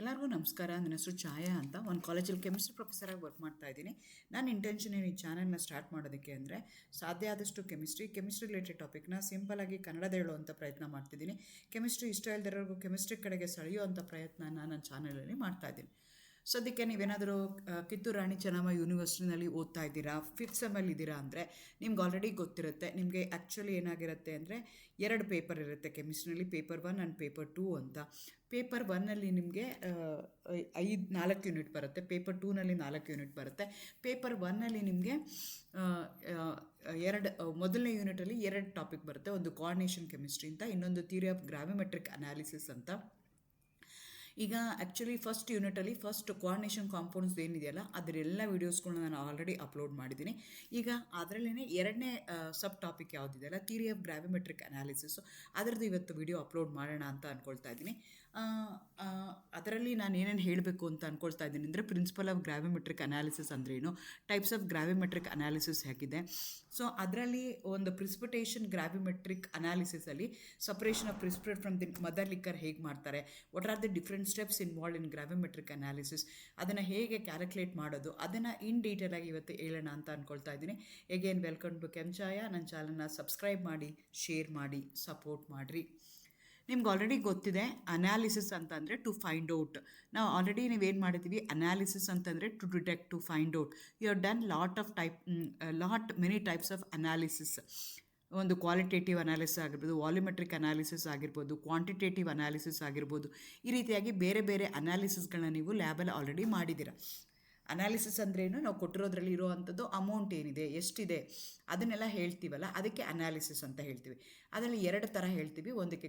ಎಲ್ಲರಿಗೂ ನಮಸ್ಕಾರ. ನನ್ನ ಹೆಸರು ಛಾಯಾ ಅಂತ. ಒಂದು ಕಾಲೇಜಲ್ಲಿ ಕೆಮಿಸ್ಟ್ರಿ ಪ್ರೊಫೆಸರಾಗಿ ವರ್ಕ್ ಮಾಡ್ತಾ ಇದ್ದೀನಿ. ನನ್ನ ಇಂಟೆನ್ಷನ್ ಏನು ಈ ಚಾನಲ್ನ ಸ್ಟಾರ್ಟ್ ಮಾಡೋದಕ್ಕೆ ಅಂದರೆ ಸಾಧ್ಯ ಆದಷ್ಟು ಕೆಮಿಸ್ಟ್ರಿ ರಿಲೇಟೆಡ್ ಟಾಪಿಕ್ನ ಸಿಂಪಲಾಗಿ ಕನ್ನಡದ ಹೇಳುವಂಥ ಪ್ರಯತ್ನ ಮಾಡ್ತಿದ್ದೀನಿ. ಕೆಮಿಸ್ಟ್ರಿ ಇಷ್ಟ ಇಲ್ಲದಿರೋರ್ಗೂ ಕೆಮಿಸ್ಟ್ರಿ ಕಡೆಗೆ ಸೆಳೆಯುವಂಥ ಪ್ರಯತ್ನನ ನನ್ನ ಚಾನಲಲ್ಲಿ ಮಾಡ್ತಾ ಇದ್ದೀನಿ. ಸದ್ಯಕ್ಕೆ ನೀವೇನಾದರೂ ಕಿತ್ತೂರು ರಾಣಿ ಚೆನ್ನಮ್ಮ ಯೂನಿವರ್ಸಿಟಿನಲ್ಲಿ ಓದ್ತಾ ಇದ್ದೀರಾ, 5th ಸೆಮ್ಮಲ್ಲಿ ಇದ್ದೀರಾ ಅಂದರೆ ನಿಮ್ಗೆ ಆಲ್ರೆಡಿ ಗೊತ್ತಿರುತ್ತೆ. ನಿಮಗೆ ಆ್ಯಕ್ಚುಲಿ ಏನಾಗಿರುತ್ತೆ ಅಂದರೆ 2 ಪೇಪರ್ ಇರುತ್ತೆ ಕೆಮಿಸ್ಟ್ರಿನಲ್ಲಿ, ಪೇಪರ್ 1 ಆ್ಯಂಡ್ ಪೇಪರ್ 2 ಅಂತ. ಪೇಪರ್ 1ನಲ್ಲಿ ನಿಮಗೆ 4 ಯೂನಿಟ್ ಬರುತ್ತೆ, ಪೇಪರ್ 2ನಲ್ಲಿ 4 ಯೂನಿಟ್ ಬರುತ್ತೆ. ಪೇಪರ್ 1ನಲ್ಲಿ ನಿಮಗೆ ಮೊದಲನೇ ಯೂನಿಟಲ್ಲಿ 2 ಟಾಪಿಕ್ ಬರುತ್ತೆ. ಒಂದು ಕೋಆರ್ಡಿನೇಷನ್ ಕೆಮಿಸ್ಟ್ರಿ ಅಂತ, ಇನ್ನೊಂದು ಥಿಯರಿ ಆಫ್ ಗ್ರಾವಿಮೆಟ್ರಿಕ್ ಅನಾಲಿಸಿಸ್ ಅಂತ. ಈಗ ಆ್ಯಕ್ಚುಲಿ ಫಸ್ಟ್ ಯೂನಿಟಲ್ಲಿ ಫಸ್ಟ್ ಕೋಆರ್ಡಿನೇಷನ್ ಕಾಂಪೌಂಡ್ಸ್ ಏನಿದೆಯಲ್ಲ ಅದರೆಲ್ಲ ವೀಡಿಯೋಸ್ಗಳನ್ನ ನಾನು ಆಲ್ರೆಡಿ ಅಪ್ಲೋಡ್ ಮಾಡಿದ್ದೀನಿ. ಈಗ ಅದರಲ್ಲೇ 2ನೇ ಸಬ್ ಟಾಪಿಕ್ ಯಾವುದಿದೆಯಲ್ಲ, ಥಿಯರಿ ಆಫ್ ಗ್ರಾವಿಮೆಟ್ರಿಕ್ ಅನಾಲಿಸಿಸು, ಅದರದ್ದು ಇವತ್ತು ವಿಡಿಯೋ ಅಪ್ಲೋಡ್ ಮಾಡೋಣ ಅಂತ ಅಂದ್ಕೊಳ್ತಾ ಇದ್ದೀನಿ. ಅದರಲ್ಲಿ ನಾನು ಏನೇನು ಹೇಳಬೇಕು ಅಂತ ಅಂದ್ಕೊಳ್ತಾ ಇದ್ದೀನಿ ಅಂದರೆ, ಪ್ರಿನ್ಸಿಪಲ್ ಆಫ್ ಗ್ರಾವಿಮೆಟ್ರಿಕ್ ಅನಾಲಿಸಿಸ್ ಅಂದ್ರೇನು, ಟೈಪ್ಸ್ ಆಫ್ ಗ್ರಾವಿಮೆಟ್ರಿಕ್ ಅನಾಲಿಸಿಸ್ ಹೇಗಿದೆ. ಸೊ ಅದರಲ್ಲಿ ಒಂದು ಪ್ರಿಸಿಪಿಟೇಷನ್ ಗ್ರಾವಿಮೆಟ್ರಿಕ್ ಅನಾಲಿಸಿಸಲ್ಲಿ separation of precipitate from the mother liquor ಹೇಗೆ ಮಾಡ್ತಾರೆ, what are the different steps involve in gravimetric analysis, ಅದನ್ನು ಹೇಗೆ ಕ್ಯಾಲ್ಕುಲೇಟ್ ಮಾಡೋದು, ಅದನ್ನು ಇನ್ ಡೀಟೇಲಾಗಿ ಇವತ್ತು ಹೇಳೋಣ ಅಂತ ಅಂದ್ಕೊಳ್ತಾ ಇದ್ದೀನಿ. ಎಗೇನ್ ವೆಲ್ಕಮ್ ಟು ಕೆಂಚಾಯ. ನನ್ನ ಚಾನಲ್ನ ಸಬ್ಸ್ಕ್ರೈಬ್ ಮಾಡಿ, ಶೇರ್ ಮಾಡಿ, ಸಪೋರ್ಟ್ ಮಾಡಿರಿ. ನಿಮ್ಗೆ ಆಲ್ರೆಡಿ ಗೊತ್ತಿದೆ ಅನಾಲಿಸಿಸ್ ಅಂತಂದರೆ ಟು ಫೈಂಡ್ ಔಟ್. ನಾವು ಆಲ್ರೆಡಿ ನೀವೇನು ಮಾಡಿದ್ದೀವಿ, ಅನಾಲಿಸಿಸ್ ಅಂತಂದರೆ to detect, to find out. You have done many types of analysis. ಒಂದು ಕ್ವಾಲಿಟೇಟಿವ್ ಅನಾಲಿಸಿಸ್ ಆಗಿರ್ಬೋದು, ವಾಲ್ಯೂಮೆಟ್ರಿಕ್ ಅನಾಲಿಸಿಸ್ ಆಗಿರ್ಬೋದು, ಕ್ವಾಂಟಿಟೇಟಿವ್ ಅನಾಲಿಸಿಸ್ ಆಗಿರ್ಬೋದು. ಈ ರೀತಿಯಾಗಿ ಬೇರೆ ಬೇರೆ ಅನಾಲಿಸಿಸ್ಗಳನ್ನ ನೀವು ಲ್ಯಾಬಲ್ಲಿ ಆಲ್ರೆಡಿ ಮಾಡಿದ್ದೀರ. ಅನಾಲಿಸಿಸ್ ಅಂದ್ರೇನು, ನಾವು ಕೊಟ್ಟಿರೋದ್ರಲ್ಲಿ ಇರೋವಂಥದ್ದು ಅಮೌಂಟ್ ಏನಿದೆ, ಎಷ್ಟಿದೆ, ಅದನ್ನೆಲ್ಲ ಹೇಳ್ತೀವಲ್ಲ, ಅದಕ್ಕೆ ಅನಾಲಿಸಿಸ್ ಅಂತ ಹೇಳ್ತೀವಿ. ಅದರಲ್ಲಿ 2 ಥರ ಹೇಳ್ತೀವಿ. ಒಂದಕ್ಕೆ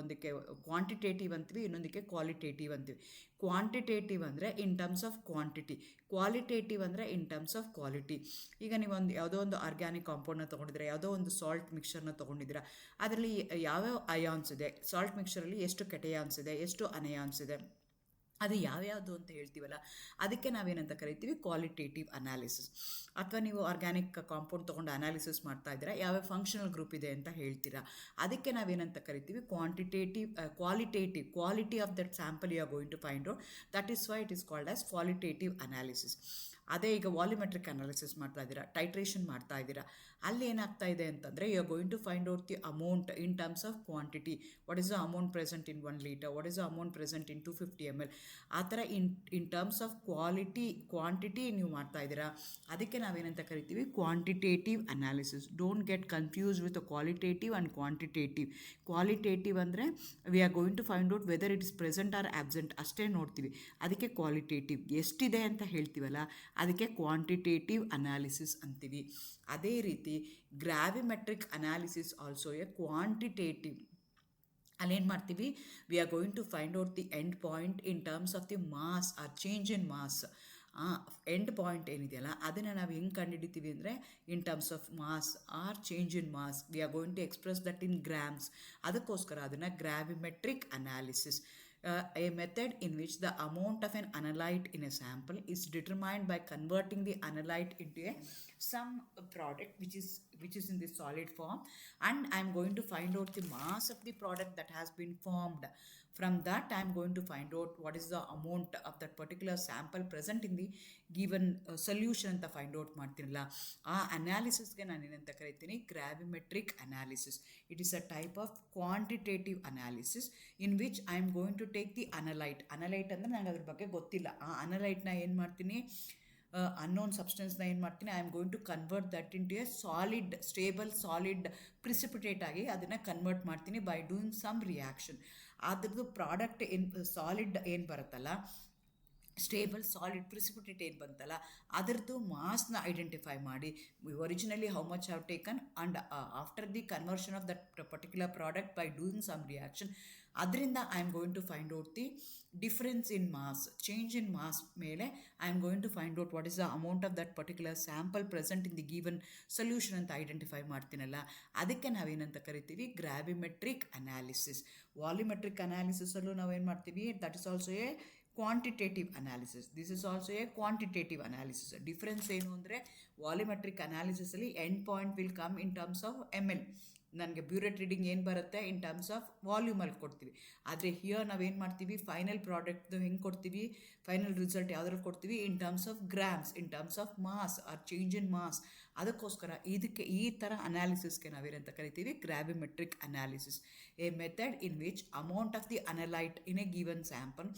ಒಂದಕ್ಕೆ ಕ್ವಾಂಟಿಟೇಟಿವ್ ಅಂತೀವಿ, ಇನ್ನೊಂದಕ್ಕೆ ಕ್ವಾಲಿಟೇಟಿವ್ ಅಂತೀವಿ. ಕ್ವಾಂಟಿಟೇಟಿವ್ ಅಂದರೆ in terms of quantity, qualitative ಅಂದರೆ ಇನ್ ಟರ್ಮ್ಸ್ ಆಫ್ ಕ್ವಾಲಿಟಿ. ಈಗ ನೀವೊಂದು ಯಾವುದೋ ಒಂದು ಆರ್ಗ್ಯಾನಿಕ್ ಕಾಂಪೌಂಡ್ನ ತೊಗೊಂಡಿದ್ದೀರಾ, ಯಾವುದೋ ಒಂದು ಸಾಲ್ಟ್ ಮಿಕ್ಸ್ಚರ್ನ ತೊಗೊಂಡಿದ್ದೀರಾ, ಅದರಲ್ಲಿ ಯಾವ್ಯಾವ ಅಯಾನ್ಸ್ ಇದೆ, ಸಾಲ್ಟ್ ಮಿಕ್ಸ್ಚರಲ್ಲಿ ಎಷ್ಟು ಕೆಟಯಾನ್ಸ್ ಇದೆ, ಎಷ್ಟು ಅನಯಾನ್ಸ್ ಇದೆ, ಅದು ಯಾವ್ಯಾವುದು ಅಂತ ಹೇಳ್ತೀವಲ್ಲ, ಅದಕ್ಕೆ ನಾವೇನಂತ ಕರಿತೀವಿ, ಕ್ವಾಲಿಟೇಟಿವ್ ಅನಾಲಿಸಿಸ್. ಅಥವಾ ನೀವು ಆರ್ಗ್ಯಾನಿಕ್ ಕಾಂಪೌಂಡ್ ತೊಗೊಂಡು ಅನಾಲಿಸಿಸ್ ಮಾಡ್ತಾ ಇದ್ದೀರಾ, ಯಾವ್ಯಾವ ಫಂಕ್ಷನಲ್ ಗ್ರೂಪ್ ಇದೆ ಅಂತ ಹೇಳ್ತೀರಾ, ಅದಕ್ಕೆ ನಾವೇನಂತ ಕರಿತೀವಿ, quality of that sample you are going to find out. That is why it is called as qualitative analysis. ಅದೇ ಈಗ ವಾಲ್ಯೂಮೆಟ್ರಿಕ್ ಅನಾಲಿಸಿಸ್ ಮಾಡ್ತಾ ಇದ್ದೀರಾ, ಟೈಟ್ರೇಷನ್ ಮಾಡ್ತಾ ಇದ್ದೀರಾ, ಅಲ್ಲಿ ಏನಾಗ್ತಾ ಇದೆ ಅಂತಂದರೆ you are going to find out the amount in terms of quantity. What is the amount present in 1 litre, what is the amount present in 250 ml. ಆ ಥರ ಇನ್ ಟರ್ಮ್ಸ್ ಆಫ್ ಕ್ವಾಂಟಿಟಿ ನೀವು ಮಾಡ್ತಾ ಇದ್ದೀರಾ, ಅದಕ್ಕೆ ನಾವೇನಂತ ಕರಿತೀವಿ, quantitative analysis. Don't get confuse with qualitative and quantitative. Qualitative ಅಂದರೆ we are going to find out whether it is present or absent, ಅಷ್ಟೇ ನೋಡ್ತೀವಿ. ಅದಕ್ಕೆ ಕ್ವಾಲಿಟೇಟಿವ್. ಎಷ್ಟಿದೆ ಅಂತ ಹೇಳ್ತೀವಲ್ಲ, ಅದಕ್ಕೆ ಕ್ವಾಂಟಿಟೇಟಿವ್ ಅನಾಲಿಸಿಸ್ ಅಂತೀವಿ. ಅದೇ ರೀತಿ gravimetric analysis also a quantitative. ಅಲ್ಲೇನು ಮಾಡ್ತೀವಿ, we are going to find out the end point in terms of the mass or change in mass. End point ಏನಿದೆಯಲ್ಲ ಅದನ್ನು ನಾವು ಹೆಂಗೆ ಕಂಡುಹಿಡಿತೀವಿ ಅಂದರೆ in terms of mass or change in mass. We are going to express that in grams. ಅದಕ್ಕೋಸ್ಕರ ಅದನ್ನು gravimetric analysis. A method in which the amount of an analyte in a sample is determined by converting the analyte into some product which is in the solid form, and I am going to find out the mass of the product that has been formed. From that I am going to find out what is the amount of that particular sample present in the given solution ಅಂತ find out ಮಾಡ್ತೀನಲ್ಲ, ಆ ಅನಾಲಿಸಿಸ್ಗೆ ನಾನು ಏನಂತ ಕರಿತೀನಿ, gravimetric analysis. It is a type of quantitative analysis in which I am going to take the analyte. Analyte ಅಂದರೆ ನನಗೆ ಅದ್ರ ಬಗ್ಗೆ ಗೊತ್ತಿಲ್ಲ. ಆ ಅನಲೈಟ್ನ ಏನು ಮಾಡ್ತೀನಿ, ಅನ್ನೋನ್ ಸಬ್ಸ್ಟೆನ್ಸ್ನ ಏನು ಮಾಡ್ತೀನಿ, I am going to convert that into a solid, stable solid precipitate ಆಗಿ ಅದನ್ನು ಕನ್ವರ್ಟ್ ಮಾಡ್ತೀನಿ ಬೈ ಡೂಯಿಂಗ್ ಸಮ್ ರಿಯಾಕ್ಷನ್. ಅದ್ರದ್ದು ಪ್ರಾಡಕ್ಟ್ ಏನು, ಸಾಲಿಡ್ ಏನು ಬರುತ್ತಲ್ಲ, ಸ್ಟೇಬಲ್ ಸಾಲಿಡ್ ಪ್ರಿಸಿಪಿಟೇಟ್ ಏನು ಬಂತಲ್ಲ, ಅದರದ್ದು ಮಾಸ್ನ ಐಡೆಂಟಿಫೈ ಮಾಡಿ, originally how much have taken and after the conversion of that particular product by doing some reaction, ಅದರಿಂದ I am going to find out the difference in mass, change in mass ಮೇಲೆ I am going to find out what is the amount of that particular sample present in the given solution ಅಂತ identify ಮಾಡ್ತೀನಲ್ಲ, ಅದಕ್ಕೆ ನಾವೇನಂತ ಕರಿತೀವಿ, gravimetric analysis. Volumetric ಅನಾಲಿಸಿಸಲ್ಲೂ ನಾವೇನು ಮಾಡ್ತೀವಿ, that is also a quantitative analysis. This is also a quantitative analysis. Difference ಏನು ಅಂದರೆ, ವಾಲ್ಯೂಮೆಟ್ರಿಕ್ ಅನಾಲಿಸಿಸಲ್ಲಿ end point will come in terms of ml, ನನಗೆ ಬ್ಯೂರೆಟ್ ರೀಡಿಂಗ್ ಏನು ಬರುತ್ತೆ ಇನ್ ಟರ್ಮ್ಸ್ ಆಫ್ ವಾಲ್ಯೂಮಲ್ಲಿ ಕೊಡ್ತೀವಿ. ಆದರೆ ಹಿಯರ್ ನಾವೇನು ಮಾಡ್ತೀವಿ, ಫೈನಲ್ ಪ್ರಾಡಕ್ಟ್ದು ಹೆಂಗೆ ಕೊಡ್ತೀವಿ, ಫೈನಲ್ ರಿಸಲ್ಟ್ ಯಾವುದ್ರಲ್ಲಿ ಕೊಡ್ತೀವಿ in terms of grams, in terms of mass or change in mass. ಅದಕ್ಕೋಸ್ಕರ ಇದಕ್ಕೆ ಈ ಥರ ಅನಾಲಿಸಿಸ್ಗೆ ನಾವೇನಂತ ಕರಿತೀವಿ, gravimetric analysis, a method in which amount of the analyte in a given sample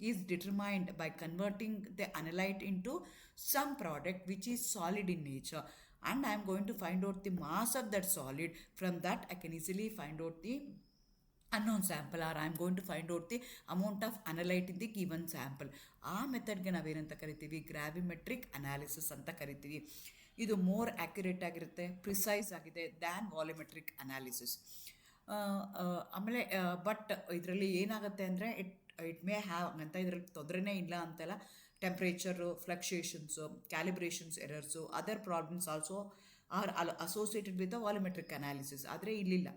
is determined by converting the analyte into some product which is solid in nature, and I am going to find out the mass of that solid. From that I can easily find out the unknown sample, or I am going to find out the amount of analyte in the given sample. ಆ ಮೆಥಡ್ಗೆ ನಾವೇನಂತ ಕರಿತೀವಿ, gravimetric analysis ಅಂತ ಕರಿತೀವಿ. ಇದು more accurate ಆಗಿರುತ್ತೆ, precise ಆಗಿದೆ than volumetric analysis. ಆಮೇಲೆ but ಇದರಲ್ಲಿ ಏನಾಗುತ್ತೆ ಅಂದರೆ ಇಟ್ ಮೇ ಹ್ಯಾವ್ ಅಂತ, ಇದರಲ್ಲಿ ತೊಂದರೆನೇ ಇಲ್ಲ ಅಂತಲ್ಲ, temperature, fluctuations, calibrations errors, other problems also are associated with the volumetric analysis. ಆದರೆ ಇಲ್ಲಿಲ್ಲ.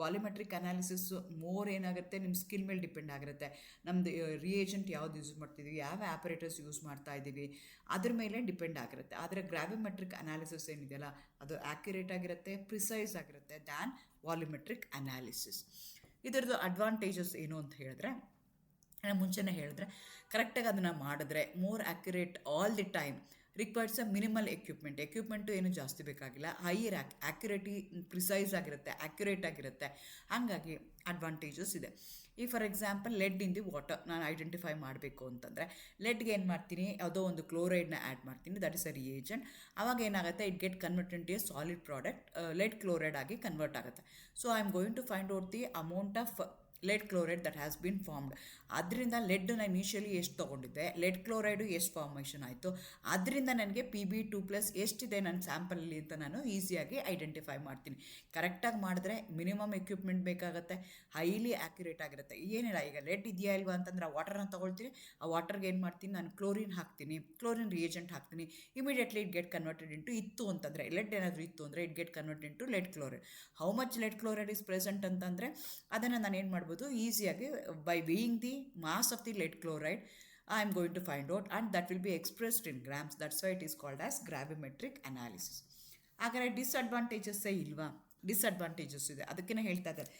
ವಾಲ್ಯೂಮೆಟ್ರಿಕ್ ಅನಾಲಿಸಿಸ್ ಮೋರ್ ಏನಾಗುತ್ತೆ, ನಿಮ್ಮ ಸ್ಕಿಲ್ ಮೇಲೆ ಡಿಪೆಂಡ್ ಆಗಿರುತ್ತೆ. ನಮ್ಮದು ರಿಯೇಜೆಂಟ್ ಯಾವ್ದು ಯೂಸ್ ಮಾಡ್ತಿದ್ದೀವಿ, ಯಾವ ಆ್ಯಪರೇಟರ್ಸ್ ಯೂಸ್ ಮಾಡ್ತಾ ಇದ್ದೀವಿ, ಅದ್ರ ಮೇಲೆ ಡಿಪೆಂಡ್ ಆಗಿರುತ್ತೆ. ಆದರೆ ಗ್ರಾವಿಮೆಟ್ರಿಕ್ ಅನಾಲಿಸಿಸ್ ಏನಿದೆಯಲ್ಲ ಅದು ಆ್ಯಕ್ಯುರೇಟ್ ಆಗಿರುತ್ತೆ, ಪ್ರಿಸೈಸ್ ಆಗಿರುತ್ತೆ ದ್ಯಾನ್ ವಾಲ್ಯೂಮೆಟ್ರಿಕ್ ಅನಾಲಿಸಿಸ್. ಇದರದ್ದು ಅಡ್ವಾಂಟೇಜಸ್ ಏನು ಅಂತ ಹೇಳಿದ್ರೆ, ನಾನು ಮುಂಚೆನೇ ಹೇಳಿದ್ರೆ, ಕರೆಕ್ಟಾಗಿ ಅದನ್ನು ಮಾಡಿದ್ರೆ more accurate all the time, requires a minimal equipment ಏನು ಜಾಸ್ತಿ ಬೇಕಾಗಿಲ್ಲ, ಹೈಯರ್ ಆ್ಯಕ್ಯುರೇಟಿ, ಪ್ರಿಸೈಸ್ ಆಗಿರುತ್ತೆ, ಆ್ಯಕ್ಯುರೇಟ್ ಆಗಿರುತ್ತೆ. ಹಾಗಾಗಿ ಅಡ್ವಾಂಟೇಜಸ್ ಇದೆ. ಈ for example lead in the water ನಾನು ಐಡೆಂಟಿಫೈ ಮಾಡಬೇಕು ಅಂತಂದರೆ, ಲೆಡ್ಗೆ ಏನು ಮಾಡ್ತೀನಿ, ಯಾವುದೋ ಒಂದು ಕ್ಲೋರೈಡ್ನ ಆ್ಯಡ್ ಮಾಡ್ತೀನಿ, ದಟ್ ಇಸ್ ಅ ರಿಯೇಜೆಂಟ್. ಆವಾಗ ಏನಾಗುತ್ತೆ, it get converted to a solid product, lead chloride ಆಗಿ ಕನ್ವರ್ಟ್ ಆಗುತ್ತೆ. So I am going to find out the amount of lead chloride that has been formed. ಅದರಿಂದ lead ನಾನು initially ಎಷ್ಟು ತೊಗೊಂಡಿದ್ದೆ, LED chloride ಎಷ್ಟು formation ಆಯಿತು, ಅದರಿಂದ ನನಗೆ Pb2+ ಎಷ್ಟಿದೆ ನನ್ನ ಸ್ಯಾಂಪಲಲ್ಲಿ ಅಂತ ನಾನು ಈಸಿಯಾಗಿ ಐಡೆಂಟಿಫೈ ಮಾಡ್ತೀನಿ. ಕರೆಕ್ಟಾಗಿ ಮಾಡಿದ್ರೆ ಮಿನಿಮಮ್ ಎಕ್ವಿಪ್ಮೆಂಟ್ ಬೇಕಾಗುತ್ತೆ, ಹೈಲಿ ಆ್ಯಕ್ಯುರೇಟ್ ಆಗಿರುತ್ತೆ. ಏನಿಲ್ಲ, ಈಗ ಲೆಡ್ ಇದೆಯಾ ಇಲ್ವಾ ಅಂತಂದ್ರೆ ಆ ವಾಟರ್ನ ತೊಗೊಳ್ತೀನಿ, ಆ ವಾಟರ್ಗೆ ಏನು ಮಾಡ್ತೀನಿ, ನಾನು ಕ್ಲೋರಿನ್ ಹಾಕ್ತೀನಿ, ಕ್ಲೋರಿನ್ ರಿಯೇಜೆಂಟ್ ಹಾಕ್ತೀನಿ, immediately it get converted into, ಇತ್ತು ಅಂತಂದರೆ ಲೆಡ್ ಏನಾದರೂ ಇತ್ತು ಅಂದರೆ it get converted into lead chloride. How much lead chloride is present ಅಂತಂದರೆ ಅದನ್ನು ನಾನು ಏನು ಮಾಡ್ಬೋದು, ಈಸಿಯಾಗಿ by weighing the mass of the lead chloride I am going to find out, and that will be expressed in grams. That's why it is called as gravimetric analysis. ಹಾಗಾದರೆ ಡಿಸ್ಅಡ್ವಾಂಟೇಜಸ್ಸೇ ಇಲ್ವಾ? Disadvantages ಇದೆ. ಅದಕ್ಕೇ ಹೇಳ್ತಾ ಇದ್ದಾರೆ,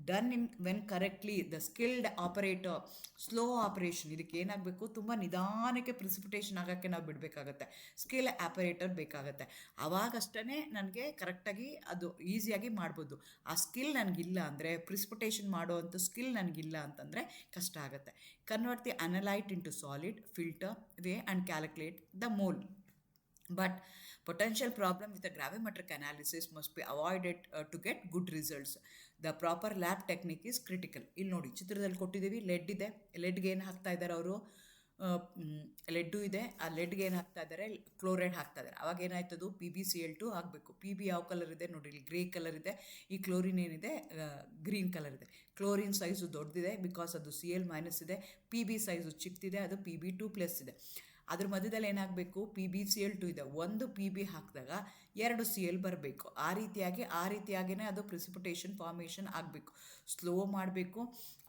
done in when correctly the skilled operator, slow operation. ಇದಕ್ಕೆ ಏನಾಗಬೇಕು, ತುಂಬ ನಿಧಾನಕ್ಕೆ ಪ್ರಿಸಿಪಿಟೇಷನ್ ಆಗೋಕ್ಕೆ ನಾವು ಬಿಡಬೇಕಾಗತ್ತೆ, ಸ್ಕಿಲ್ ಆಪರೇಟರ್ ಬೇಕಾಗತ್ತೆ. ಆವಾಗಷ್ಟೇ ನನಗೆ ಕರೆಕ್ಟಾಗಿ ಅದು ಈಸಿಯಾಗಿ ಮಾಡ್ಬೋದು. ಆ ಸ್ಕಿಲ್ ನನಗಿಲ್ಲ ಅಂದರೆ, ಪ್ರಿಸಿಪಿಟೇಷನ್ ಮಾಡೋ ಅಂಥ ಸ್ಕಿಲ್ ನನಗಿಲ್ಲ ಅಂತಂದರೆ ಕಷ್ಟ ಆಗುತ್ತೆ. Convert the analyte into solid, filter, weigh and calculate the mole. But potential problem with the gravimetric analysis must be avoided to get good results. The proper lab technique is critical. ಇಲ್ಲಿ ನೋಡಿ, ಚಿತ್ರದಲ್ಲಿ ಕೊಟ್ಟಿದ್ದೀವಿ, LED ಇದೆ, ಲೆಡ್ಗೆ ಏನು ಹಾಕ್ತಾ ಇದ್ದಾರೆ ಅವರು, lead ಇದೆ, ಆ ಲೆಡ್ಗೆ ಏನು ಹಾಕ್ತಾ ಇದ್ದಾರೆ, ಕ್ಲೋರೈಡ್ ಹಾಕ್ತಾ ಇದ್ದಾರೆ. ಅವಾಗ ಏನಾಯ್ತದು, PbCl2 ಆಗಬೇಕು. PB ಯಾವ ಕಲರ್ ಇದೆ ನೋಡಿ, ಇಲ್ಲಿ ಗ್ರೇ ಕಲರ್ ಇದೆ, ಈ ಕ್ಲೋರಿನ್ ಏನಿದೆ ಗ್ರೀನ್ ಕಲರ್ ಇದೆ. ಕ್ಲೋರಿನ್ ಸೈಜು ದೊಡ್ಡದಿದೆ ಬಿಕಾಸ್ ಅದು Cl- ಇದೆ, PB ಸೈಜು ಚಿಕ್ಕದಿದೆ, ಅದು Pb2+ ಇದೆ. ಅದ್ರ ಮಧ್ಯದಲ್ಲಿ ಏನಾಗಬೇಕು, PbCl2 ಇದೆ, ಒಂದು PB ಹಾಕಿದಾಗ 2 Cl ಬರಬೇಕು. ಆ ರೀತಿಯಾಗಿಯೇ ಅದು ಪ್ರಿಸಿಪಿಟೇಷನ್ ಫಾರ್ಮೇಷನ್ ಆಗಬೇಕು. ಸ್ಲೋ ಮಾಡಬೇಕು,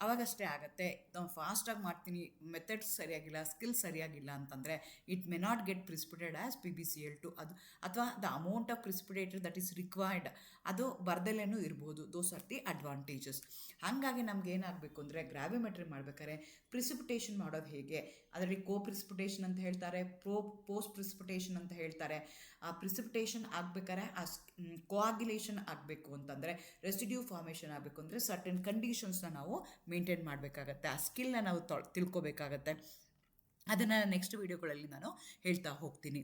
ಅವಾಗಷ್ಟೇ ಆಗುತ್ತೆ. ನಾವು ಫಾಸ್ಟಾಗಿ ಮಾಡ್ತೀನಿ, ಮೆಥಡ್ಸ್ ಸರಿಯಾಗಿಲ್ಲ, ಸ್ಕಿಲ್ ಸರಿಯಾಗಿಲ್ಲ ಅಂತಂದರೆ it may not get precipitated as PbCl2. ಅದು ಅಥವಾ the amount of precipitator that is required ಅದು ಬರ್ದಲೇನೂ ಇರ್ಬೋದು. Those are the advantages. ಹಾಗಾಗಿ ನಮ್ಗೆ ಏನಾಗಬೇಕು ಅಂದರೆ, ಗ್ರಾವಿಮೆಟ್ರಿ ಮಾಡ್ಬೇಕಾದ್ರೆ ಪ್ರಿಸಿಪಿಟೇಷನ್ ಮಾಡೋದು ಹೇಗೆ, ಅದರಲ್ಲಿ ಪ್ರಿಸಿಪಿಟೇಷನ್ ಅಂತ ಹೇಳ್ತಾರೆ, ಪೋಸ್ಟ್ ಪ್ರಿಸಿಪಿಟೇಷನ್ ಅಂತ ಹೇಳ್ತಾರೆ. ಆ ಪ್ರಿಸಿಪಿಟೇಷನ್ ಆಗಬೇಕಾದ್ರೆ ಆ ಕೋಆಗ್ಯುಲೇಷನ್ ಆಗಬೇಕು ಅಂತಂದರೆ, ರೆಸಿಡ್ಯೂ ಫಾರ್ಮೇಷನ್ ಆಗಬೇಕು ಅಂದರೆ ಸರ್ಟನ್ ಕಂಡೀಷನ್ಸ್ನ ನಾವು ಮೇಂಟೈನ್ ಮಾಡಬೇಕಾಗತ್ತೆ. ಆ ಸ್ಕಿಲ್ನ ನಾವು ತಿಳ್ಕೊಬೇಕಾಗತ್ತೆ. ಅದನ್ನು ನೆಕ್ಸ್ಟ್ ವೀಡಿಯೋಗಳಲ್ಲಿ ನಾನು ಹೇಳ್ತಾ ಹೋಗ್ತೀನಿ.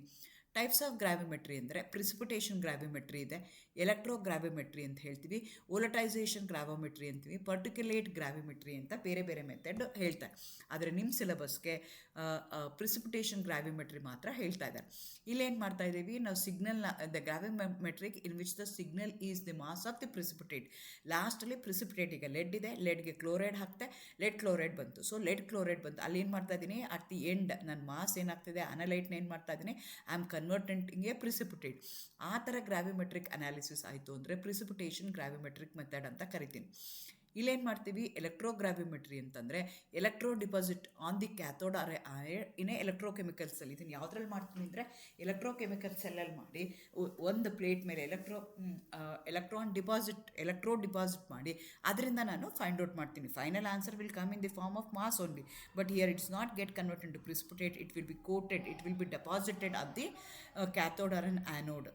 ಟೈಪ್ಸ್ ಆಫ್ ಗ್ರಾವಿಮೆಟ್ರಿ ಅಂದರೆ ಪ್ರಿಸಿಪಿಟೇಷನ್ ಗ್ರಾವಿಮೆಟ್ರಿ ಇದೆ, ಎಲೆಕ್ಟ್ರೋ ಗ್ರಾವಿಮೆಟ್ರಿ ಅಂತ ಹೇಳ್ತೀವಿ, ವೋಲಟೈಸೇಷನ್ ಗ್ರಾವಿಮೆಟ್ರಿ ಅಂತೀವಿ, ಪರ್ಟಿಕ್ಯುಲೇಟ್ ಗ್ರಾವಿಮೆಟ್ರಿ ಅಂತ ಬೇರೆ ಬೇರೆ ಮೆಥಡ್ ಹೇಳ್ತಾರೆ. ಆದರೆ ನಿಮ್ಮ ಸಿಲೆಬಸ್ಗೆ ಪ್ರಿಸಿಪಿಟೇಷನ್ ಗ್ರಾವಿಮೆಟ್ರಿ ಮಾತ್ರ ಹೇಳ್ತಾ ಇದ್ದಾರೆ. ಇಲ್ಲೇನು ಮಾಡ್ತಾ ಇದ್ದೀವಿ ನಾವು, ಸಿಗ್ನಲ್ನ the gravimetric in which the signal is the mass of the precipitate. ಲಾಸ್ಟಲ್ಲಿ ಪ್ರಿಸಿಪಿಟೇಟ್, ಈಗ ಲೆಡ್ ಇದೆ, ಲೆಡ್ಗೆ ಕ್ಲೋರೈಡ್ ಹಾಕ್ತೆ, ಲೆಡ್ ಕ್ಲೋರೈಡ್ ಬಂತು. ಸೊ ಲೆಡ್ ಕ್ಲೋರೈಡ್ ಬಂತು, ಅಲ್ಲಿ ಏನು ಮಾಡ್ತಾ ಇದ್ದೀನಿ, ಅಟ್ ದಿ ಎಂಡ್ ನನ್ನ ಮಾಸ್ ಏನಾಗ್ತಿದೆ, ಅನಲೈಟ್ನ ಏನು ಮಾಡ್ತಾ ಇದ್ದೀನಿ, I am converting a precipitate. ಆ ಥರ ಗ್ರಾವಿಮೆಟ್ರಿಕ್ ಅನಾಲಿಸಿಸ್ ಆಯಿತು ಅಂದರೆ ಪ್ರಿಸಿಪಿಟೇಷನ್ ಗ್ರಾವಿಮೆಟ್ರಿಕ್ ಮೆಥಡ್ ಅಂತ ಕರಿತೀನಿ. ಇಲ್ಲೇನು ಮಾಡ್ತೀವಿ ಎಲೆಕ್ಟ್ರೋಗ್ರಾವಿಮೆಟ್ರಿ ಅಂತಂದರೆ electro deposit on the cathode or in electrochemical cell. ಇದನ್ನು ಯಾವುದ್ರಲ್ಲಿ ಮಾಡ್ತೀನಿ ಅಂದರೆ ಎಲೆಕ್ಟ್ರೋಕೆಮಿಕಲ್ ಸೆಲ್ಲಲ್ಲಿ ಮಾಡಿ ಒಂದು ಪ್ಲೇಟ್ ಮೇಲೆ ಎಲೆಕ್ಟ್ರೋ ಡಿಪಾಸಿಟ್ ಮಾಡಿ ಅದರಿಂದ ನಾನು ಫೈಂಡ್ ಔಟ್ ಮಾಡ್ತೀನಿ. Final answer will come in the form of mass only, but here it's not get convert into precipitate, it will be coated, it will be deposited at the cathode or an anode.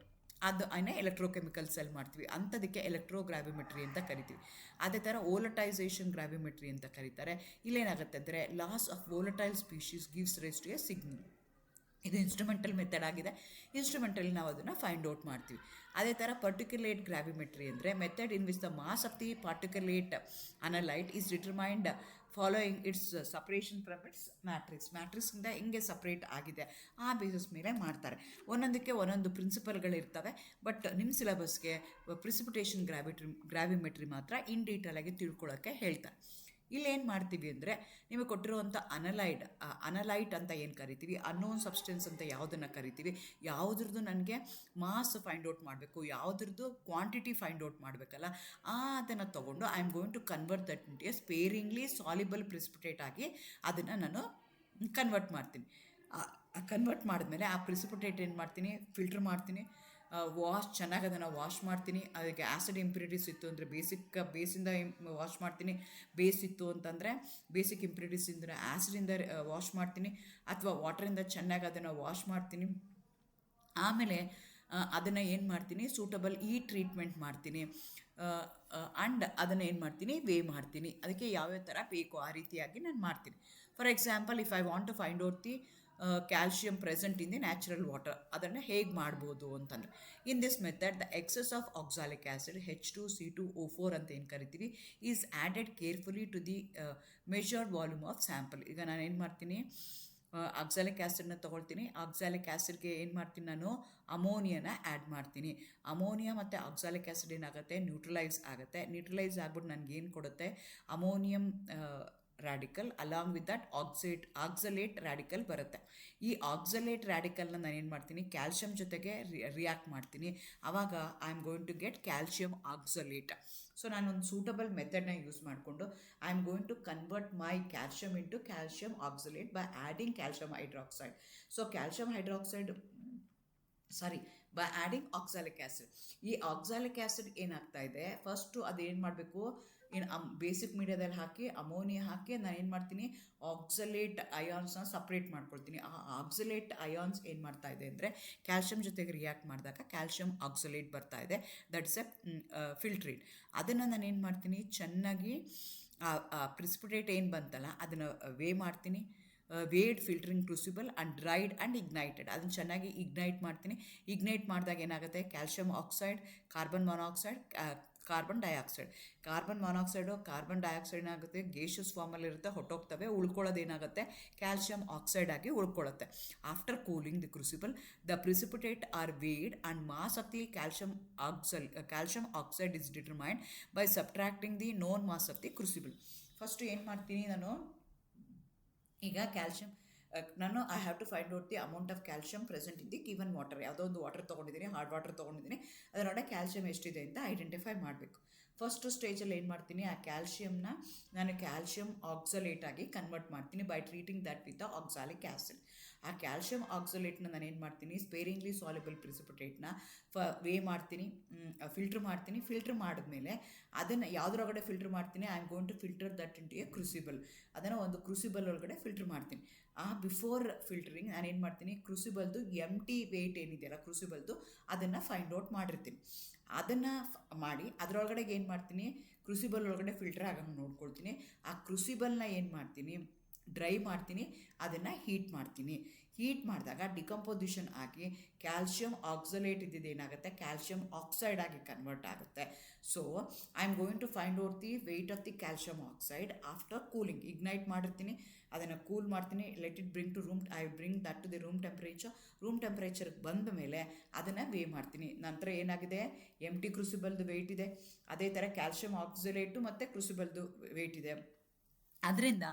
ಅದು electrochemical cell ಮಾಡ್ತೀವಿ, ಅಂಥದಕ್ಕೆ ಎಲೆಕ್ಟ್ರೋಗ್ರಾವಿಮೆಟ್ರಿ ಅಂತ ಕರಿತೀವಿ. ಅದೇ ಥರ ವೋಲಟೈಸೇಷನ್ ಗ್ರಾವಿಮೆಟ್ರಿ ಅಂತ ಕರೀತಾರೆ. ಇಲ್ಲೇನಾಗುತ್ತೆ ಅಂದರೆ loss of volatile species gives rise to a signal. ಇದು ಇನ್ಸ್ಟ್ರುಮೆಂಟಲ್ ಮೆಥಡ್ ಆಗಿದೆ. ಇನ್ಸ್ಟ್ರುಮೆಂಟಲ್ಲಿ ನಾವು ಅದನ್ನು ಫೈಂಡ್ ಔಟ್ ಮಾಡ್ತೀವಿ. ಅದೇ ಥರ ಪರ್ಟಿಕ್ಯುಲೇಟ್ ಗ್ರಾವಿಮೆಟ್ರಿ ಅಂದರೆ method in which the mass of the particulate analyte is determined following its separation from its ಮ್ಯಾಟ್ರಿಕ್ಸಿಂದ ಹಿಂಗೆ ಸಪ್ರೇಟ್ ಆಗಿದೆ ಆ ಬೇಸಿಸ್ ಮೇಲೆ ಮಾಡ್ತಾರೆ. ಒಂದೊಂದಕ್ಕೆ ಒಂದೊಂದು ಪ್ರಿನ್ಸಿಪಲ್ಗಳಿರ್ತವೆ, ಬಟ್ ನಿಮ್ಮ ಸಿಲೆಬಸ್ಗೆ ಪ್ರಿಸಿಪಿಟೇಷನ್ ಗ್ರಾವಿಮೆಟ್ರಿ ಮಾತ್ರ ಇನ್ ಡೀಟೇಲಾಗಿ ತಿಳ್ಕೊಳ್ಳೋಕ್ಕೆ ಹೇಳ್ತಾರೆ. ಇಲ್ಲೇನು ಮಾಡ್ತೀವಿ ಅಂದರೆ ನಿಮಗೆ ಕೊಟ್ಟಿರುವಂಥ ಅನಲೈಟ್ ಅಂತ ಏನು ಕರಿತೀವಿ, ಅನ್ನೋನ್ ಸಬ್ಸ್ಟೆನ್ಸ್ ಅಂತ ಯಾವುದನ್ನು ಕರಿತೀವಿ, ಯಾವುದ್ರದ್ದು ನನಗೆ ಮಾಸ್ ಫೈಂಡ್ ಔಟ್ ಮಾಡಬೇಕು, ಯಾವುದ್ರದ್ದು ಕ್ವಾಂಟಿಟಿ ಫೈಂಡ್ ಔಟ್ ಮಾಡಬೇಕಲ್ಲ, ಅದನ್ನು ತೊಗೊಂಡು I am going to convert that into a sparingly soluble precipitate ಆಗಿ ಅದನ್ನು ನಾನು ಕನ್ವರ್ಟ್ ಮಾಡ್ತೀನಿ. ಕನ್ವರ್ಟ್ ಮಾಡಿದ್ಮೇಲೆ ಆ ಪ್ರಿಸಿಪಿಟೇಟ್ ಏನು ಮಾಡ್ತೀನಿ, ಫಿಲ್ಟ್ರ್ ಮಾಡ್ತೀನಿ, ಚೆನ್ನಾಗಿ ಅದನ್ನು ವಾಶ್ ಮಾಡ್ತೀನಿ. ಅದಕ್ಕೆ ಆ್ಯಸಿಡ್ ಇಂಪ್ಯೂರಿಟೀಸ್ ಇತ್ತು ಅಂದರೆ ಬೇಸಿಂದ ವಾಶ್ ಮಾಡ್ತೀನಿ, ಬೇಸ್ ಇತ್ತು ಅಂತಂದರೆ ಬೇಸಿಕ್ ಇಂಪ್ಯೂರಿಟೀಸಿಂದ ಆ್ಯಸಿಡಿಂದ ವಾಶ್ ಮಾಡ್ತೀನಿ, ಅಥವಾ ವಾಟರಿಂದ ಚೆನ್ನಾಗಿ ಅದನ್ನು ವಾಶ್ ಮಾಡ್ತೀನಿ. ಆಮೇಲೆ ಅದನ್ನು ಏನು ಮಾಡ್ತೀನಿ, ಸೂಟಬಲ್ ಟ್ರೀಟ್ಮೆಂಟ್ ಮಾಡ್ತೀನಿ, ಆ್ಯಂಡ್ ಅದನ್ನು ಏನು ಮಾಡ್ತೀನಿ, ವೇ ಮಾಡ್ತೀನಿ. ಅದಕ್ಕೆ ಯಾವ್ಯಾವ ಥರ ಬೇಕು ಆ ರೀತಿಯಾಗಿ ನಾನು ಮಾಡ್ತೀನಿ. For example, if I want to find out the calcium present in the natural water, ಅದನ್ನು ಹೇಗೆ ಮಾಡ್ಬೋದು ಅಂತಂದರೆ in this method the excess of oxalic acid H2CO4 ಅಂತ ಏನು ಕರಿತೀವಿ is added carefully to the measured volume of sample. ಈಗ ನಾನು ಏನು ಮಾಡ್ತೀನಿ, ಆಕ್ಸಾಲಿಕ್ ಆ್ಯಸಿಡ್ನ ತೊಗೊಳ್ತೀನಿ. ಆಕ್ಸಾಲಿಕ್ ಆ್ಯಸಿಡ್ಗೆ ಏನು ಮಾಡ್ತೀನಿ, ನಾನು ಅಮೋನಿಯಾನ ಆ್ಯಡ್ ಮಾಡ್ತೀನಿ. ಅಮೋನಿಯಾ ಮತ್ತು ಆಕ್ಸಾಲಿಕ್ ಆ್ಯಸಿಡ್ ಏನಾಗುತ್ತೆ, ನ್ಯೂಟ್ರಲೈಸ್ ಆಗುತ್ತೆ. ನ್ಯೂಟ್ರಲೈಸ್ ಆಗ್ಬಿಟ್ಟು ನನಗೇನು ಕೊಡುತ್ತೆ, ammonium radical along with that oxalate radical ಬರುತ್ತೆ. ಈ ಆಕ್ಸಲೇಟ್ ರ್ಯಾಡಿಕಲ್ನ ನಾನು ಏನು ಮಾಡ್ತೀನಿ, ಕ್ಯಾಲ್ಶಿಯಂ ಜೊತೆಗೆ ರಿಯಾಕ್ಟ್ ಮಾಡ್ತೀನಿ. ಆವಾಗ I am going to get calcium oxalate. So ನಾನೊಂದು ಸೂಟಬಲ್ ಮೆಥಡ್ನ ಯೂಸ್ ಮಾಡಿಕೊಂಡು I am going to convert my calcium into calcium oxalate by adding calcium hydroxide. So calcium hydroxide by adding oxalic acid. ಈ oxalic acid ಏನಾಗ್ತಾ ಇದೆ, first ಅದೇನು ಮಾಡಬೇಕು, basic ಮೀಡಿಯಾದಲ್ಲಿ ಹಾಕಿ ammonia ಹಾಕಿ ನಾನು ಏನು ಮಾಡ್ತೀನಿ, ಆಕ್ಸಲೇಟ್ ಅಯಾನ್ಸ್ನ ಸಪ್ರೇಟ್ ಮಾಡ್ಕೊಳ್ತೀನಿ. ಆ ಆಕ್ಸಲೇಟ್ ಅಯಾನ್ಸ್ ಏನು ಮಾಡ್ತಾ ಇದೆ ಅಂದರೆ ಕ್ಯಾಲ್ಶಿಯಂ ಜೊತೆಗೆ ರಿಯಾಕ್ಟ್ ಮಾಡಿದಾಗ ಕ್ಯಾಲ್ಶಿಯಂ ಆಕ್ಸಲೇಟ್ ಬರ್ತಾ ಇದೆ, ದಟ್ಸ್ ಎ ಫಿಲ್ಟ್ರೇಟ್. ಅದನ್ನು ನಾನು ಏನು ಮಾಡ್ತೀನಿ, ಚೆನ್ನಾಗಿ ಪ್ರಿಸಿಪಿಟೇಟ್ ಏನು ಬಂತಲ್ಲ ಅದನ್ನು ವೇ ಮಾಡ್ತೀನಿ. Weighed filtering crucible and dried and ignited, ಅದನ್ನು ಚೆನ್ನಾಗಿ ಇಗ್ನೈಟ್ ಮಾಡ್ತೀನಿ. ಇಗ್ನೈಟ್ ಮಾಡಿದಾಗ ಏನಾಗುತ್ತೆ, calcium oxide, carbon monoxide, carbon dioxide ಏನಾಗುತ್ತೆ, ಗೇಷಿಯಸ್ ಫಾರ್ಮಲ್ಲಿ ಇರುತ್ತೆ, ಹೊಟ್ಟೋಗ್ತವೆ. ಉಳ್ಕೊಳ್ಳೋದೇನಾಗುತ್ತೆ, ಕ್ಯಾಲ್ಶಿಯಂ ಆಕ್ಸೈಡ್ ಆಗಿ ಉಳ್ಕೊಳ್ಳುತ್ತೆ. After cooling the crucible the precipitate are weighed and mass of the calcium oxide is determined by subtracting the known mass of the crucible. First ಏನು ಮಾಡ್ತೀನಿ ನಾನು, ಈಗ ಕ್ಯಾಲ್ಶಿಯಂ ನಾನು I have to find out the amount of calcium present in the given water. ಯಾವುದೋ ಒಂದು water ತೊಗೊಂಡಿದ್ದೀನಿ, hard water ತೊಗೊಂಡಿದ್ದೀನಿ, ಅದರೊಳಗೆ ಕ್ಯಾಲ್ಶಿಯಂ ಎಷ್ಟಿದೆ ಅಂತ ಐಡೆಂಟಿಫೈ ಮಾಡಬೇಕು. ಫಸ್ಟು ಸ್ಟೇಜಲ್ಲಿ ಏನು ಮಾಡ್ತೀನಿ, ಆ ಕ್ಯಾಲ್ಶಿಯಂನ ನಾನು ಕ್ಯಾಲ್ಶಿಯಂ ಆಕ್ಸಲೇಟ್ ಆಗಿ ಕನ್ವರ್ಟ್ ಮಾಡ್ತೀನಿ by treating that with the oxalic acid. ಆ ಕ್ಯಾಲ್ಶಿಯಂ ಆಕ್ಸಲೇಟ್ನ ನಾನು ಏನು ಮಾಡ್ತೀನಿ, ಸ್ಪೇರಿಂಗ್ಲಿ ಸಾಲ್ಯುಬಲ್ ಪ್ರಿಸಿಪಿಟೇಟ್ನ ವೇ ಮಾಡ್ತೀನಿ, ಫಿಲ್ಟ್ರ್ ಮಾಡ್ತೀನಿ. ಫಿಲ್ಟ್ರ್ ಮಾಡಿದ್ಮೇಲೆ ಅದನ್ನು ಯಾವುದ್ರೊಳಗಡೆ ಫಿಲ್ಟ್ರ್ ಮಾಡ್ತೀನಿ, I am going to filter that into a crucible. ಅದನ್ನು ಒಂದು ಕ್ರೂಸಿಬಲ್ ಒಳಗಡೆ ಫಿಲ್ಟ್ರ್ ಮಾಡ್ತೀನಿ. ಬಿಫೋರ್ ಫಿಲ್ಟರಿಂಗ್ ನಾನು ಏನು ಮಾಡ್ತೀನಿ, ಕ್ರೂಸಿಬಲ್ದು ಎಂಟಿ ವೇಟ್ ಏನಿದೆಯಲ್ಲ ಕ್ರೂಸಿಬಲ್ದು ಅದನ್ನು ಫೈಂಡ್ ಔಟ್ ಮಾಡಿರ್ತೀನಿ. ಅದನ್ನು ಮಾಡಿ ಅದರೊಳಗಡೆಗೆ ಏನು ಮಾಡ್ತೀನಿ, ಕ್ರೂಸಿಬಲ್ ಒಳಗಡೆ ಫಿಲ್ಟರ್ ಆಗಂಗೆ ನೋಡ್ಕೊಳ್ತೀನಿ. ಆ ಕ್ರೂಸಿಬಲ್ನ ಏನು ಮಾಡ್ತೀನಿ, ಡ್ರೈ ಮಾಡ್ತೀನಿ, ಅದನ್ನು ಹೀಟ್ ಮಾಡ್ತೀನಿ. ಹೀಟ್ ಮಾಡಿದಾಗ ಡಿಕಂಪೋಸಿಷನ್ ಆಗಿ ಕ್ಯಾಲ್ಶಿಯಂ ಆಕ್ಸಲೇಟ್ ಇದ್ದಿದ್ದೇನಾಗುತ್ತೆ, ಕ್ಯಾಲ್ಶಿಯಂ ಆಕ್ಸೈಡ್ ಆಗಿ ಕನ್ವರ್ಟ್ ಆಗುತ್ತೆ. So I am going to find out the weight of the calcium oxide after cooling. Ignite ಮಾಡಿರ್ತೀನಿ, ಅದನ್ನು ಕೂಲ್ ಮಾಡ್ತೀನಿ. Let it bring to bring that to the room ಟೆಂಪ್ರೇಚರ್ಗೆ ಬಂದ ಮೇಲೆ ಅದನ್ನು ವೇ ಮಾಡ್ತೀನಿ. ನಂತರ ಏನಾಗಿದೆ, ಎಂಟಿ ಕ್ರೂಸಿಬಲ್ದು ವೆಯ್ಟ್ ಇದೆ, ಅದೇ ಥರ ಕ್ಯಾಲ್ಶಿಯಂ ಆಕ್ಸಲೇಟು ಮತ್ತು ಕ್ರೂಸಿಬಲ್ದು ವೆಯ್ಟ್ ಇದೆ. ಅದರಿಂದ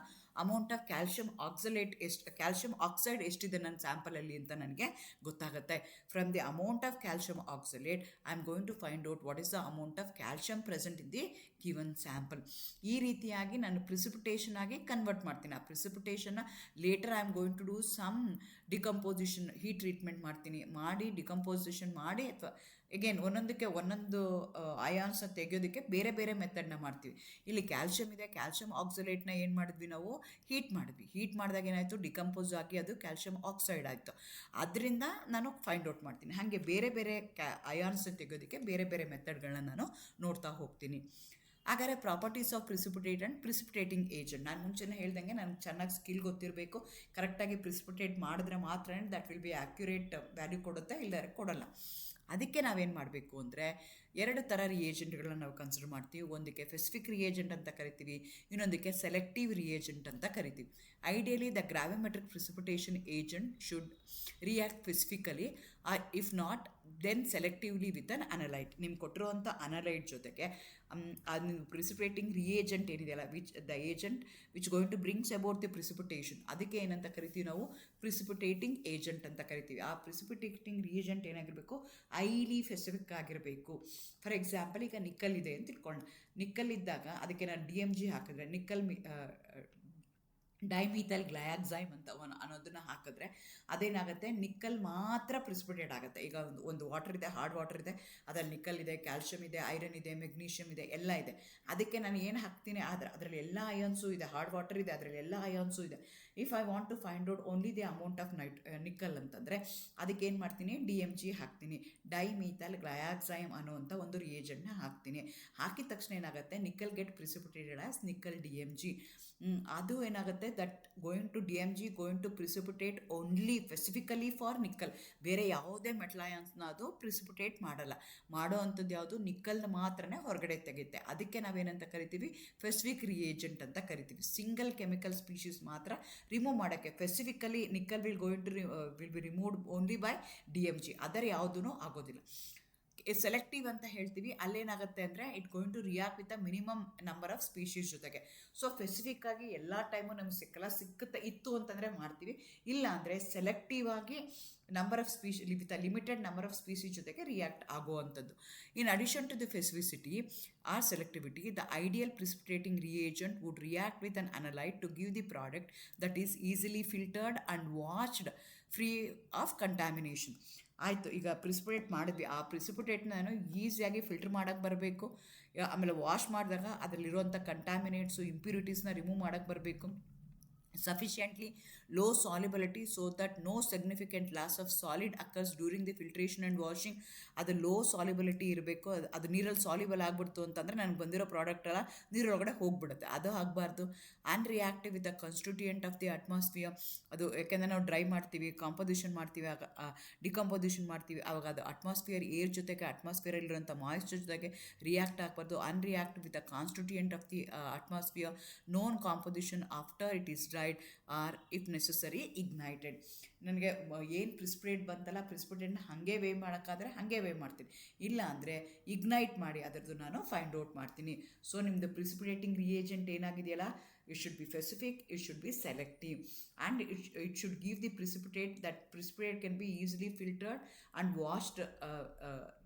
amount of calcium oxalate calcium oxide ಎಷ್ಟಿದೆ ನನ್ನ ಸ್ಯಾಂಪಲಲ್ಲಿ ಅಂತ ನನಗೆ ಗೊತ್ತಾಗುತ್ತೆ. From the amount of calcium oxalate I am going to find out what is the amount of calcium present in the given sample. ಈ ರೀತಿಯಾಗಿ ನಾನು ಪ್ರಿಸಿಪಿಟೇಷನ್ ಆಗಿ ಕನ್ವರ್ಟ್ ಮಾಡ್ತೀನಿ. ಆ ಪ್ರಿಸಿಪಿಟೇಷನ್ನ later I am going to do some decomposition, heat treatment ಮಾಡಿ decomposition ಮಾಡಿ, ಅಥವಾ ಎಗೇನ್ ಒಂದೊಂದಕ್ಕೆ ಒಂದೊಂದು ಅಯಾನ್ಸ್ನ ತೆಗೆಯೋದಕ್ಕೆ ಬೇರೆ ಬೇರೆ ಮೆಥಡ್ನ ಮಾಡ್ತೀವಿ. ಇಲ್ಲಿ ಕ್ಯಾಲ್ಶಿಯಂ ಇದೆ, ಕ್ಯಾಲ್ಶಿಯಂ ಆಕ್ಸಲೇಟ್ನ ಏನು ಮಾಡಿದ್ವಿ ನಾವು ಹೀಟ್ ಮಾಡಿದ್ವಿ. ಹೀಟ್ ಮಾಡಿದಾಗ ಏನಾಯಿತು, ಡಿಕಂಪೋಸ್ ಆಗಿ ಅದು ಕ್ಯಾಲ್ಶಿಯಂ ಆಕ್ಸೈಡ್ ಆಯಿತು. ಅದರಿಂದ ನಾನು ಫೈಂಡ್ ಔಟ್ ಮಾಡ್ತೀನಿ. ಹಾಗೆ ಬೇರೆ ಬೇರೆ ಅಯಾನ್ಸ್ನ ತೆಗೆಯೋದಕ್ಕೆ ಬೇರೆ ಬೇರೆ ಮೆಥಡ್ಗಳನ್ನ ನಾನು ನೋಡ್ತಾ ಹೋಗ್ತೀನಿ. ಹಾಗಾದರೆ properties of precipitate and precipitating agent. ನಾನು ಮುಂಚೆನೇ ಹೇಳ್ದಂಗೆ ನನಗೆ ಚೆನ್ನಾಗಿ ಸ್ಕಿಲ್ ಗೊತ್ತಿರಬೇಕು. ಕರೆಕ್ಟಾಗಿ ಪ್ರಿಸಿಪಿಟೇಟ್ ಮಾಡಿದ್ರೆ ಮಾತ್ರ that will be accurate value ಕೊಡುತ್ತೆ, ಇಲ್ಲದ್ರೆ ಕೊಡೋಲ್ಲ. ಅದಕ್ಕೆ ನಾವೇನು ಮಾಡಬೇಕು ಅಂದರೆ 2 ಥರ ರಿಯೇಜೆಂಟ್ಗಳನ್ನ ನಾವು ಕನ್ಸಿಡರ್ ಮಾಡ್ತೀವಿ. ಒಂದಕ್ಕೆ ಸ್ಪೆಸಿಫಿಕ್ ರಿಯೇಜೆಂಟ್ ಅಂತ ಕರಿತೀವಿ, ಇನ್ನೊಂದಕ್ಕೆ ಸೆಲೆಕ್ಟಿವ್ ರಿಯೇಜೆಂಟ್ ಅಂತ ಕರಿತೀವಿ. Ideally the gravimetric precipitation agent should react specifically, if not then selectively with an analyte. ನಿಮ್ಗೆ ಕೊಟ್ಟಿರುವಂಥ ಅನಲೈಟ್ ಜೊತೆಗೆ ಅದು ಪ್ರಿಸಿಪಿಟೇಟಿಂಗ್ ರಿಯೇಜೆಂಟ್ ಏನಿದೆಯಲ್ಲ, the agent which going to brings about the precipitation, ಅದಕ್ಕೆ ಏನಂತ ಕರಿತೀವಿ ನಾವು ಪ್ರಿಸಿಪಿಟೇಟಿಂಗ್ ಏಜೆಂಟ್ ಅಂತ ಕರಿತೀವಿ. ಆ ಪ್ರಿಸಿಪಿಟೇಟಿಂಗ್ ರಿಯೇಜೆಂಟ್ ಏನಾಗಿರಬೇಕು, ಹೈಲಿ ಸ್ಪೆಸಿಫಿಕ್ ಆಗಿರಬೇಕು. ಫಾರ್ ಎಕ್ಸಾಂಪಲ್, ಈಗ ನಿಕ್ಕಲ್ ಇದೆ ಅಂತ ಇಟ್ಕೊಳ್ಳೋಣ. ನಿಕ್ಕಲ್ ಇದ್ದಾಗ ಅದಕ್ಕೆ ನಾನು DMG ಹಾಕಿದ್ರೆ, ನಿಕ್ಕಲ್ ಡೈಮಿಥೈಲ್ ಗ್ಲಯಾಕ್ಸೈಮ್ ಅಂತ ಅನ್ನೋದನ್ನ ಹಾಕಿದ್ರೆ ಅದೇನಾಗುತ್ತೆ, ನಿಕ್ಕಲ್ ಮಾತ್ರ ಪ್ರಿಸಿಪಿಟೇಟ್ ಆಗುತ್ತೆ. ಈಗ ಒಂದು ವಾಟರ್ ಇದೆ, ಹಾರ್ಡ್ ವಾಟರ್ ಇದೆ, ಅದರಲ್ಲಿ ನಿಕ್ಕಲ್ ಇದೆ, ಕ್ಯಾಲ್ಶಿಯಂ ಇದೆ, ಐರನ್ ಇದೆ, ಮೆಗ್ನೀಷಿಯಮ್ ಇದೆ, ಎಲ್ಲ ಇದೆ. ಅದಕ್ಕೆ ನಾನು ಏನು ಹಾಕ್ತೀನಿ, ಅದರಲ್ಲಿ ಎಲ್ಲ ಅಯಾನ್ಸು ಇದೆ. ಹಾರ್ಡ್ ವಾಟರ್ ಇದೆ, ಅದರಲ್ಲಿ ಎಲ್ಲ ಅಯಾನ್ಸು ಇದೆ. If I want to find out only the amount of nickel ಅಂತಂದರೆ ಅದಕ್ಕೆ ಏನು ಮಾಡ್ತೀನಿ, DMG ಹಾಕ್ತೀನಿ, ಡೈಮಿಥೈಲ್ ಗ್ಲಯಾಕ್ಸೈಮ್ ಅನ್ನೋವಂಥ ಒಂದು ರಿಯೇಜೆಂಟ್ನ ಹಾಕ್ತೀನಿ. ಹಾಕಿದ ತಕ್ಷಣ ಏನಾಗುತ್ತೆ, nickel get precipitated as nickel DMG. ಅದು ಏನಾಗುತ್ತೆ, that going to DMG going to precipitate only specifically for nickel. ಬೇರೆ ಯಾವುದೇ ಮೆಟಲ್ ಅಯಾನ್ಸ್ನ ಅದು ಪ್ರಿಸಿಪಿಟೇಟ್ ಮಾಡೋ ಅಂಥದ್ದು ಯಾವುದು, ನಿಕ್ಕಲ್ನ ಮಾತ್ರನೇ ಹೊರಗಡೆ ತೆಗೆಯುತ್ತೆ. ಅದಕ್ಕೆ ನಾವೇನಂತ ಕರಿತೀವಿ, ಸ್ಪೆಸಿಫಿಕ್ ರಿಯೇಜೆಂಟ್ ಅಂತ ಕರಿತೀವಿ. ಸಿಂಗಲ್ ಕೆಮಿಕಲ್ ಸ್ಪೀಷೀಸ್ ಮಾತ್ರ ರಿಮೂವ್ ಮಾಡೋಕ್ಕೆ specifically nickel will be removed only by DMG, ಅದರ ಯಾವುದೂ ಆಗೋದಿಲ್ಲ. ಸೆಲೆಕ್ಟಿವ್ ಅಂತ ಹೇಳ್ತೀವಿ, ಅಲ್ಲೇನಾಗುತ್ತೆ ಅಂದರೆ it going to react with a minimum number of species ಜೊತೆಗೆ. ಸೊ ಸ್ಪೆಸಿಫಿಕ್ ಆಗಿ ಎಲ್ಲ ಟೈಮು ನಮಗೆ ಇತ್ತು ಅಂತಂದರೆ ಮಾಡ್ತೀವಿ, ಇಲ್ಲ ಅಂದರೆ ಸೆಲೆಕ್ಟಿವ್ ಆಗಿ number of with a limited number of species ಜೊತೆಗೆ ರಿಯಾಕ್ಟ್ ಆಗುವಂಥದ್ದು. In addition to the specificity or selectivity, the ideal precipitating reagent would react with an analyte to give the product that is easily filtered and washed free of contamination. ಆಯಿತು, ಈಗ precipitate ಮಾಡಿದ್ವಿ, ಆ ಪ್ರಿಸಿಪಿಟೇಟ್ನ ನಾನು ಈಸಿಯಾಗಿ filter ಮಾಡೋಕ್ಕೆ ಬರಬೇಕು. ಆಮೇಲೆ wash ಮಾಡಿದಾಗ ಅದರಲ್ಲಿರುವಂಥ ಕಂಟ್ಯಾಮಿನೇಟ್ಸು, ಇಂಪ್ಯೂರಿಟೀಸ್ನ ರಿಮೂವ್ ಮಾಡೋಕ್ಕೆ ಬರಬೇಕು. sufficiently low solubility so that no significant loss of solid occurs during the filtration and washing. ಅದು ಲೋ ಸಾಲ್ಯುಬಿಲಿಟಿ ಇರಬೇಕು. ಅದು ನೀರಲ್ಲಿ ಸಾಲ್ಯುಬಲ್ ಆಗಿಬಿಡ್ತು ಅಂತಂದರೆ ನನಗೆ ಬಂದಿರೋ ಪ್ರಾಡಕ್ಟ್ ಎಲ್ಲ ನೀರೊಳಗಡೆ ಹೋಗ್ಬಿಡುತ್ತೆ, ಅದು ಆಗಬಾರ್ದು. Unreactive with the constituent of the atmosphere. ಅದು ಯಾಕೆಂದರೆ ನಾವು ಡ್ರೈ ಮಾಡ್ತೀವಿ, ಕಾಂಪೋಸಿಷನ್ ಮಾಡ್ತೀವಿ, ಡಿಕಂಪೋಸಿಷನ್ ಮಾಡ್ತೀವಿ, ಆವಾಗ ಅದು ಅಟ್ಮಾಸ್ಫಿಯರ್ ಏರ್ ಜೊತೆಗೆ ಅಟ್ಮಾಸ್ಫಿಯರಲ್ಲಿರುವಂಥ ಮಾಯಿಶ್ಚರ್ ಜೊತೆಗೆ ರಿಯಾಕ್ಟ್ ಆಗಬಾರ್ದು. Unreactive with the constituent of the atmosphere, known composition after it is dried or if necessary ignited. ನನಗೆ ಏನು ಪ್ರಿಸಿಪಿಟೇಟ್ ಬಂತಲ್ಲ, ಪ್ರಿಸಿಪಿಟೇಟ್ನ ಹಾಗೆ ವೇ ಮಾಡೋಕ್ಕಾದರೆ ಹಾಗೆ ವೇ ಮಾಡ್ತೀನಿ, ಇಲ್ಲ ಅಂದರೆ ಇಗ್ನೈಟ್ ಮಾಡಿ ಅದರದ್ದು ನಾನು ಫೈಂಡ್ ಔಟ್ ಮಾಡ್ತೀನಿ. ಸೊ ನಿಮ್ಮದು ಪ್ರಿಸಿಪಿಟೇಟಿಂಗ್ reagent ಏನಾಗಿದೆಯಲ್ಲ, it should be specific, it should be selective, and it should give the precipitate, that precipitate can be easily filtered and washed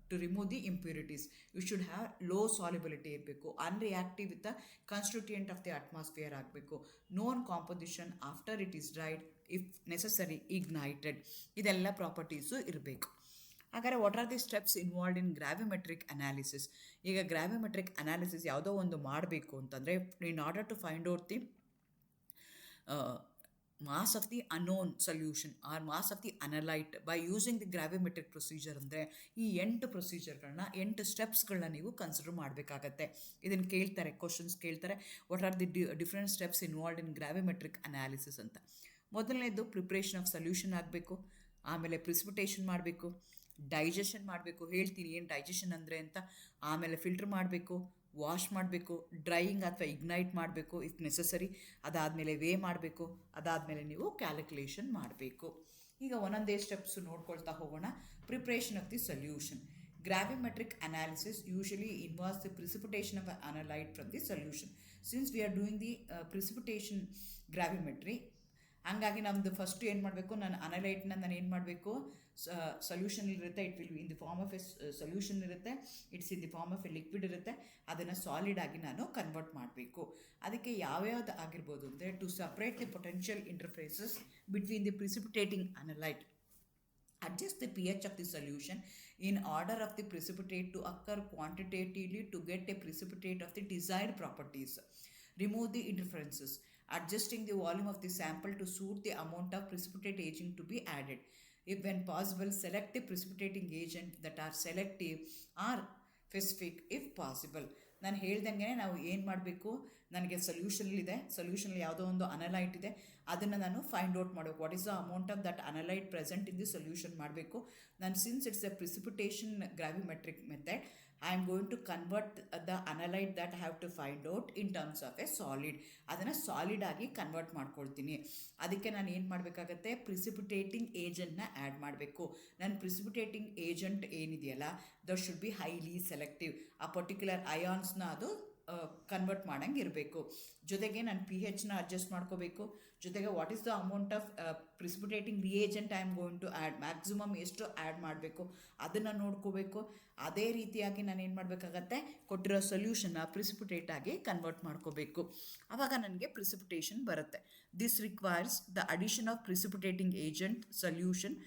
to remove the impurities. You should have low solubility ಇರಬೇಕು, unreactive with the constituent of the atmosphere ಆಗಬೇಕು, known composition after it is dried, if necessary ignited. ಇದೆಲ್ಲ properties ಇರಬೇಕು. ಹಾಗಾದರೆ what are the steps involved in gravimetric analysis? ಈಗ gravimetric analysis ಯಾವುದೋ ಒಂದು ಮಾಡಬೇಕು ಅಂತಂದರೆ, in order to find out the mass of the unknown solution or mass of the analyte by using the gravimetric procedure, ಅಂದರೆ ಈ 8 ಪ್ರೊಸೀಜರ್ಗಳನ್ನ 8 ಸ್ಟೆಪ್ಸ್ಗಳನ್ನ ನೀವು consider ಮಾಡಬೇಕಾಗತ್ತೆ. ಇದನ್ನು ಕೇಳ್ತಾರೆ, ಕ್ವಶನ್ಸ್ ಕೇಳ್ತಾರೆ, what are the different steps involved in gravimetric analysis ಅಂತ. ಮೊದಲನೇದು preparation of solution ಆಗಬೇಕು, ಆಮೇಲೆ ಪ್ರಿಸಿಪಿಟೇಷನ್ ಮಾಡಬೇಕು, ಡೈಜೆಷನ್ ಮಾಡಬೇಕು, ಹೇಳ್ತೀನಿ ಏನು ಡೈಜೆಷನ್ ಅಂದರೆ ಅಂತ, ಆಮೇಲೆ ಫಿಲ್ಟರ್ ಮಾಡಬೇಕು, ವಾಶ್ ಮಾಡಬೇಕು, ಡ್ರೈಯಿಂಗ್ ಅಥವಾ ಇಗ್ನೈಟ್ ಮಾಡಬೇಕು ಇಫ್ ನೆಸಸರಿ, ಅದಾದಮೇಲೆ ವೇ ಮಾಡಬೇಕು, ಅದಾದಮೇಲೆ ನೀವು ಕ್ಯಾಲ್ಕುಲೇಷನ್ ಮಾಡಬೇಕು. ಈಗ ಒಂದೊಂದೇ ಸ್ಟೆಪ್ಸು ನೋಡ್ಕೊಳ್ತಾ ಹೋಗೋಣ. Preparation of the solution. Gravimetric analysis usually involves the precipitation of an analyte from the solution. Since we are doing the precipitation gravimetry. ಹಂಗಾಗಿ ನಮ್ಮದು ಫಸ್ಟು ಏನು ಮಾಡಬೇಕು, ನಾನು ಅನಲೈಟ್ನ ನಾನು ಏನು ಮಾಡಬೇಕು, ಸೊಲ್ಯೂಷನ್ ಇರುತ್ತೆ, it will in the form of a solution ಇರುತ್ತೆ, it's in the form of a liquid ಇರುತ್ತೆ, ಅದನ್ನು ಸಾಲಿಡ್ ಆಗಿ ನಾನು ಕನ್ವರ್ಟ್ ಮಾಡಬೇಕು. ಅದಕ್ಕೆ ಯಾವ್ಯಾವ್ದು ಆಗಿರ್ಬೋದು ಅಂದರೆ, to separate the potential interfaces between the precipitating analyte, adjust the pH of the solution in order of the precipitate to occur quantitatively to get a precipitate of the desired properties. Remove the interferences, adjusting the volume of the sample to suit the amount of precipitate agent to be added. If when possible, select the precipitating agent that are selective or specific if possible. ನಾನು ಹೇಳ್ದಂಗೆ ನಾವು ಏನು ಮಾಡಬೇಕು, ನನಗೆ ಸೊಲ್ಯೂಷನ್ಲಿದೆ, ಸೊಲ್ಯೂಷನಲ್ಲಿ ಯಾವುದೋ ಒಂದು ಅನಲೈಟ್ ಇದೆ, ಅದನ್ನು ನಾನು ಫೈಂಡ್ ಔಟ್ ಮಾಡಬೇಕು. What is the amount of that analyte present in the solution ಮಾಡಬೇಕು. ನಾನು since it's a precipitation gravimetric method, I am going to convert the analyte that have to find out in terms of a solid. ಅದನ್ನು solid ಆಗಿ convert ಮಾಡ್ಕೊಳ್ತೀನಿ. ಅದಕ್ಕೆ ನಾನು ಏನು ಮಾಡಬೇಕಾಗತ್ತೆ, ಪ್ರಿಸಿಪಿಟೇಟಿಂಗ್ ಏಜೆಂಟ್ನ ಆ್ಯಡ್ ಮಾಡಬೇಕು. ನನ್ನ ಪ್ರಿಸಿಪಿಟೇಟಿಂಗ್ ಏಜೆಂಟ್ ಏನಿದೆಯಲ್ಲ, that should be highly selective. ಆ ಪರ್ಟಿಕ್ಯುಲರ್ ಅಯಾನ್ಸ್ನ ಅದು ಕನ್ವರ್ಟ್ ಮಾಡಂಗೆ ಇರಬೇಕು. ಜೊತೆಗೆ ನಾನು ಪಿ ಹೆಚ್ನ ಅಡ್ಜಸ್ಟ್ ಮಾಡ್ಕೋಬೇಕು. ಜೊತೆಗೆ what is the amount of precipitating reagent I am going to add, maximum ಎಷ್ಟು ಆ್ಯಡ್ ಮಾಡಬೇಕು ಅದನ್ನು ನೋಡ್ಕೋಬೇಕು. ಅದೇ ರೀತಿಯಾಗಿ ನಾನು ಏನು ಮಾಡಬೇಕಾಗತ್ತೆ, ಕೊಟ್ಟಿರೋ ಸೊಲ್ಯೂಷನ್ನ ಪ್ರಿಸಿಪಿಟೇಟ್ ಆಗಿ ಕನ್ವರ್ಟ್ ಮಾಡ್ಕೋಬೇಕು. ಆವಾಗ ನನಗೆ ಪ್ರಿಸಿಪಿಟೇಷನ್ ಬರುತ್ತೆ. This requires the addition of precipitating agent solution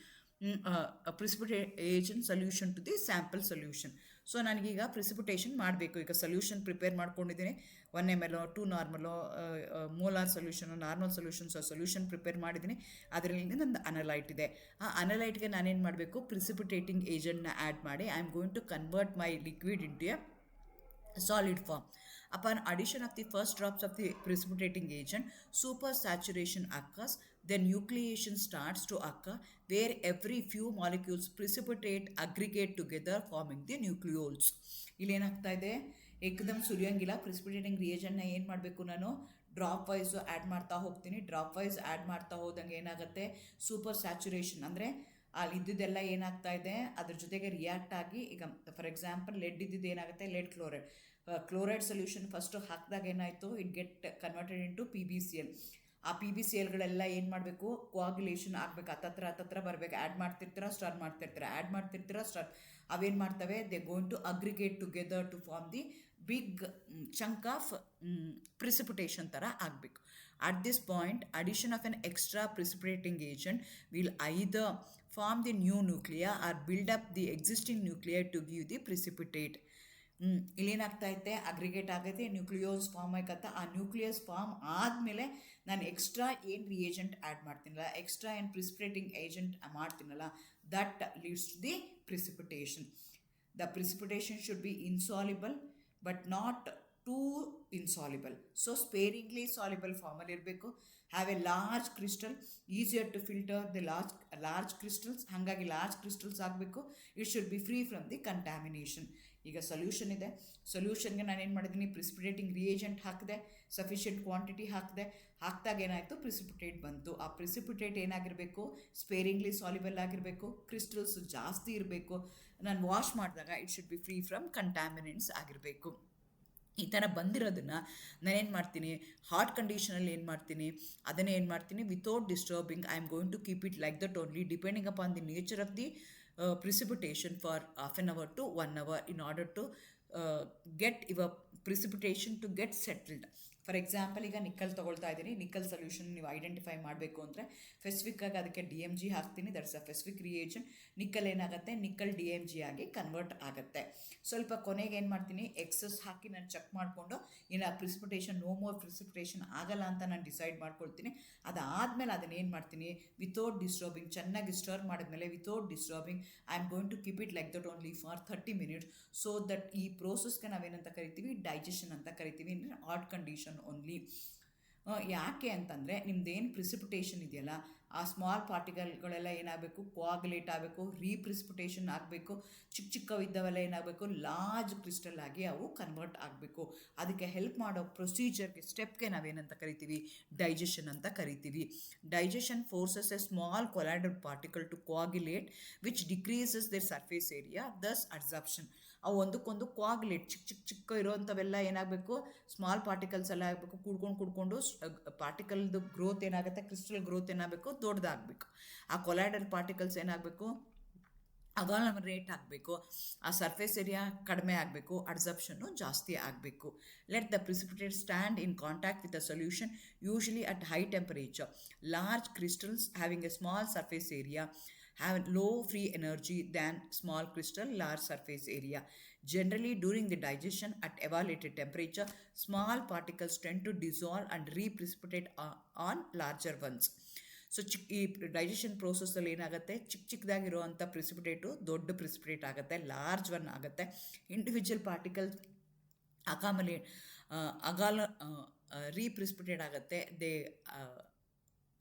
precipitate agent solution to the sample solution. So ನನಗೀಗ ಪ್ರಿಸಿಪಿಟೇಷನ್ ಮಾಡಬೇಕು. ಈಗ ಸೊಲ್ಯೂಷನ್ ಪ್ರಿಪೇರ್ ಮಾಡ್ಕೊಂಡಿದ್ದೀನಿ, 1 ml 2 normal, molar solution, normal solutions, solution prepare ಮಾಡಿದ್ದೀನಿ. ಅದರಲ್ಲಿ ನಂದು ಅನಲೈಟ್ ಇದೆ. ಆ ಅನಲೈಟ್ಗೆ ನಾನೇನು ಮಾಡಬೇಕು, ಪ್ರಿಸಿಪಿಟೇಟಿಂಗ್ ಏಜೆಂಟ್ನ ಆ್ಯಡ್ ಮಾಡಿ I am going to convert my liquid into a solid form. Upon addition of the first drops of the precipitating agent, supersaturation occurs. Then nucleation starts to occur, where every few molecules precipitate aggregate together, forming the nucleoles. ಇಲ್ಲಿ ಏನಾಗ್ತಾ ಇದೆ, ಏಕದಮ್ ಸುರಿಯೋಂಗಿಲ್ಲ. ಪ್ರಿಸಿಪಿಟೇಟಿಂಗ್ ರಿಯೇಜೆಂಟ್ನ ಏನು ಮಾಡಬೇಕು, ನಾನು drop wise add ಮಾಡ್ತಾ ಹೋಗ್ತೀನಿ. Drop wise add ಮಾಡ್ತಾ ಹೋದಂಗೆ ಏನಾಗುತ್ತೆ, ಸೂಪರ್ ಸ್ಯಾಚುರೇಷನ್ ಅಂದರೆ ಅಲ್ಲಿ ಇದ್ದಿದ್ದೆಲ್ಲ ಏನಾಗ್ತಾ ಇದೆ, ಅದ್ರ ಜೊತೆಗೆ ರಿಯಾಕ್ಟ್ ಆಗಿ, ಈಗ ಫಾರ್ ಎಕ್ಸಾಂಪಲ್ ಲೆಡ್ ಇದ್ದಿದ್ದು ಏನಾಗುತ್ತೆ, lead chloride, chloride solution first ಹಾಕಿದಾಗ ಏನಾಯಿತು, it get converted into PbCl. ಆ PbClಗಳೆಲ್ಲ ಏನು ಮಾಡಬೇಕು, ಕೋಆಗುಲೇಷನ್ ಆಗಬೇಕು, ಹತ್ತತ್ರ ಬರಬೇಕು. ಆ್ಯಡ್ ಮಾಡ್ತಿರ್ತೀರ, ಸ್ಟಾರ್ ಮಾಡ್ತಿರ್ತೀರ, ಸ್ಟಾರ್. ಅವೇನು ಮಾಡ್ತವೆ, they going to aggregate together to form the big chunk of precipitation ಥರ ಆಗಬೇಕು. At this point, addition of an extra precipitating agent will either form the new nuclei or build up the existing nuclei to give the precipitate. ಇಲ್ಲೇನಾಗ್ತಾ ಐತೆ, aggregate ಆಗೈತೆ, ನ್ಯೂಕ್ಲಿಯೋಸ್ form ಆಗತ್ತೆ. ಆ nucleus form ಆದಮೇಲೆ ನಾನು extra ಏನು reagent add ಮಾಡ್ತೀನಲ್ಲ, extra ಏನು precipitating agent ಮಾಡ್ತೀನಲ್ಲ, that leads to the precipitation. The precipitation should be insoluble but not too insoluble. So sparingly soluble ಫಾರ್ಮಲ್ಲಿ ಇರಬೇಕು. Have a large crystal, easier to filter the large crystals. ಹಾಗಾಗಿ large crystals ಆಗಬೇಕು. It should be free from the contamination. ಈಗ solution ಇದೆ, ಸೊಲ್ಯೂಷನ್ಗೆ ನಾನೇನು ಮಾಡಿದ್ದೀನಿ, precipitating reagent ಹಾಕಿದೆ, ಸಫಿಷಿಯೆಂಟ್ ಕ್ವಾಂಟಿಟಿ ಹಾಕಿದಾಗ ಏನಾಯಿತು, ಪ್ರಿಸಿಪಿಟೇಟ್ ಬಂತು. ಆ ಪ್ರಿಸಿಪಿಟೇಟ್ ಏನಾಗಿರಬೇಕು, ಸ್ಪೇರಿಂಗ್ಲಿ ಸಾಲ್ಯುಬಲ್ ಆಗಿರಬೇಕು, ಕ್ರಿಸ್ಟಲ್ಸ್ ಜಾಸ್ತಿ ಇರಬೇಕು. ನಾನು ವಾಶ್ ಮಾಡಿದಾಗ it should be free from contaminants ಆಗಿರಬೇಕು. ಈ ಥರ ಬಂದಿರೋದನ್ನು ನಾನೇನು ಮಾಡ್ತೀನಿ, ಹಾಟ್ ಕಂಡೀಷನಲ್ಲಿ ಏನು ಮಾಡ್ತೀನಿ, ಅದನ್ನೇ ಏನು ಮಾಡ್ತೀನಿ, without disturbing I am going to keep it like that only, depending upon the nature of the precipitation for half an hour to 1 hour in order to get your precipitation to get settled. For example, ಈಗ nickel ತೊಗೊಳ್ತಾ ಇದ್ದೀನಿ. Nickel solution ನೀವು identify ಮಾಡಬೇಕು ಅಂದರೆ ಫೆಸ್ಫಿಕ್ಕಾಗಿ ಅದಕ್ಕೆ DMG ಹಾಕ್ತೀನಿ. That's a specific reagent. Nickel ಏನಾಗುತ್ತೆ, nickel DMG ಆಗಿ ಕನ್ವರ್ಟ್ ಆಗುತ್ತೆ. ಸ್ವಲ್ಪ ಕೊನೆಗೆ ಏನು ಮಾಡ್ತೀನಿ, ಎಕ್ಸಸ್ ಹಾಕಿ ನಾನು ಚೆಕ್ ಮಾಡಿಕೊಂಡು ಇನ್ನು ಪ್ರಿಸಿಪಿಟೇಷನ್, ನೋ ಮೋರ್ ಪ್ರಿಸಿಪಿಟೇಷನ್ ಆಗಲ್ಲ ಅಂತ ನಾನು ಡಿಸೈಡ್ ಮಾಡ್ಕೊಳ್ತೀನಿ. ಅದಾದಮೇಲೆ ಅದನ್ನೇನು ಮಾಡ್ತೀನಿ, ವಿತೌಟ್ ಡಿಸ್ಟರ್ಬಿಂಗ್, ಚೆನ್ನಾಗಿ ಸ್ಟರ್ ಮಾಡಿದ್ಮೇಲೆ without disturbing I am going to keep it like that only for 30 minutes. So that ಈ ಪ್ರೋಸೆಸ್ಗೆ ನಾವೇನಂತ ಕರಿತೀವಿ, ಡೈಜೆಷನ್ ಅಂತ ಕರಿತೀವಿ, ಇನ್ ಹಾಟ್ ಕಂಡೀಷನ್ ಓನ್ಲಿ. ಯಾಕೆ ಅಂತಂದರೆ, ನಿಮ್ದೇನು ಪ್ರಿಸಿಪಿಟೇಷನ್ ಇದೆಯಲ್ಲ, ಆ ಸ್ಮಾಲ್ ಪಾರ್ಟಿಕಲ್ಗಳೆಲ್ಲ ಏನಾಗಬೇಕು, ಕೋಆಗುಲೇಟ್ ಆಗಬೇಕು, ರೀಪ್ರಿಸಿಪಿಟೇಷನ್ ಆಗಬೇಕು. ಚಿಕ್ಕವಿದ್ದವೆಲ್ಲ ಏನಾಗಬೇಕು, ಲಾರ್ಜ್ ಕ್ರಿಸ್ಟಲ್ ಆಗಿ ಅವು ಕನ್ವರ್ಟ್ ಆಗಬೇಕು. ಅದಕ್ಕೆ ಹೆಲ್ಪ್ ಮಾಡೋ ಪ್ರೊಸೀಜರ್ಗೆ, ಸ್ಟೆಪ್ಗೆ ನಾವೇನಂತ ಕರಿತೀವಿ, ಡೈಜೆಷನ್ ಅಂತ ಕರಿತೀವಿ. Digestion forces a small colloidal particle to coagulate which decreases their surface area, thus absorption. ಅವು ಒಂದಕ್ಕೊಂದು ಕೋಆಗುಲೇಟ್ ಚಿಕ್ಕ ಇರೋವಂಥವೆಲ್ಲ ಏನಾಗಬೇಕು, ಸ್ಮಾಲ್ ಪಾರ್ಟಿಕಲ್ಸ್ ಎಲ್ಲ ಆಗಬೇಕು, ಕೂಡ್ಕೊಂಡು ಪಾರ್ಟಿಕಲ್ದು ಗ್ರೋತ್ ಏನಾಗುತ್ತೆ, ಕ್ರಿಸ್ಟಲ್ ಗ್ರೋತ್ ಏನಾಗಬೇಕು, ದೊಡ್ಡದಾಗಬೇಕು. ಆ ಕೊಲೈಡಲ್ ಪಾರ್ಟಿಕಲ್ಸ್ ಏನಾಗಬೇಕು, ರೇಟ್ ಆಗಬೇಕು, ಆ ಸರ್ಫೇಸ್ ಏರಿಯಾ ಕಡಿಮೆ ಆಗಬೇಕು, ಅಡ್ಸಪ್ಷನ್ನು ಜಾಸ್ತಿ ಆಗಬೇಕು. Let the precipitate stand in contact with the solution usually at high temperature. Large crystals having A small surface area have low free energy than small crystal large surface area. Generally, during the digestion at evaluated temperature, small particles tend to dissolve and re-precipitate on larger ones. So ಈ digestion ಪ್ರೋಸೆಸ್ಸಲ್ಲಿ ಏನಾಗುತ್ತೆ, ಚಿಕ್ಕದಾಗಿರುವಂಥ precipitate ದೊಡ್ಡ precipitate ಆಗುತ್ತೆ, large one ಆಗುತ್ತೆ. Individual particles reprecipitate ಆಗುತ್ತೆ,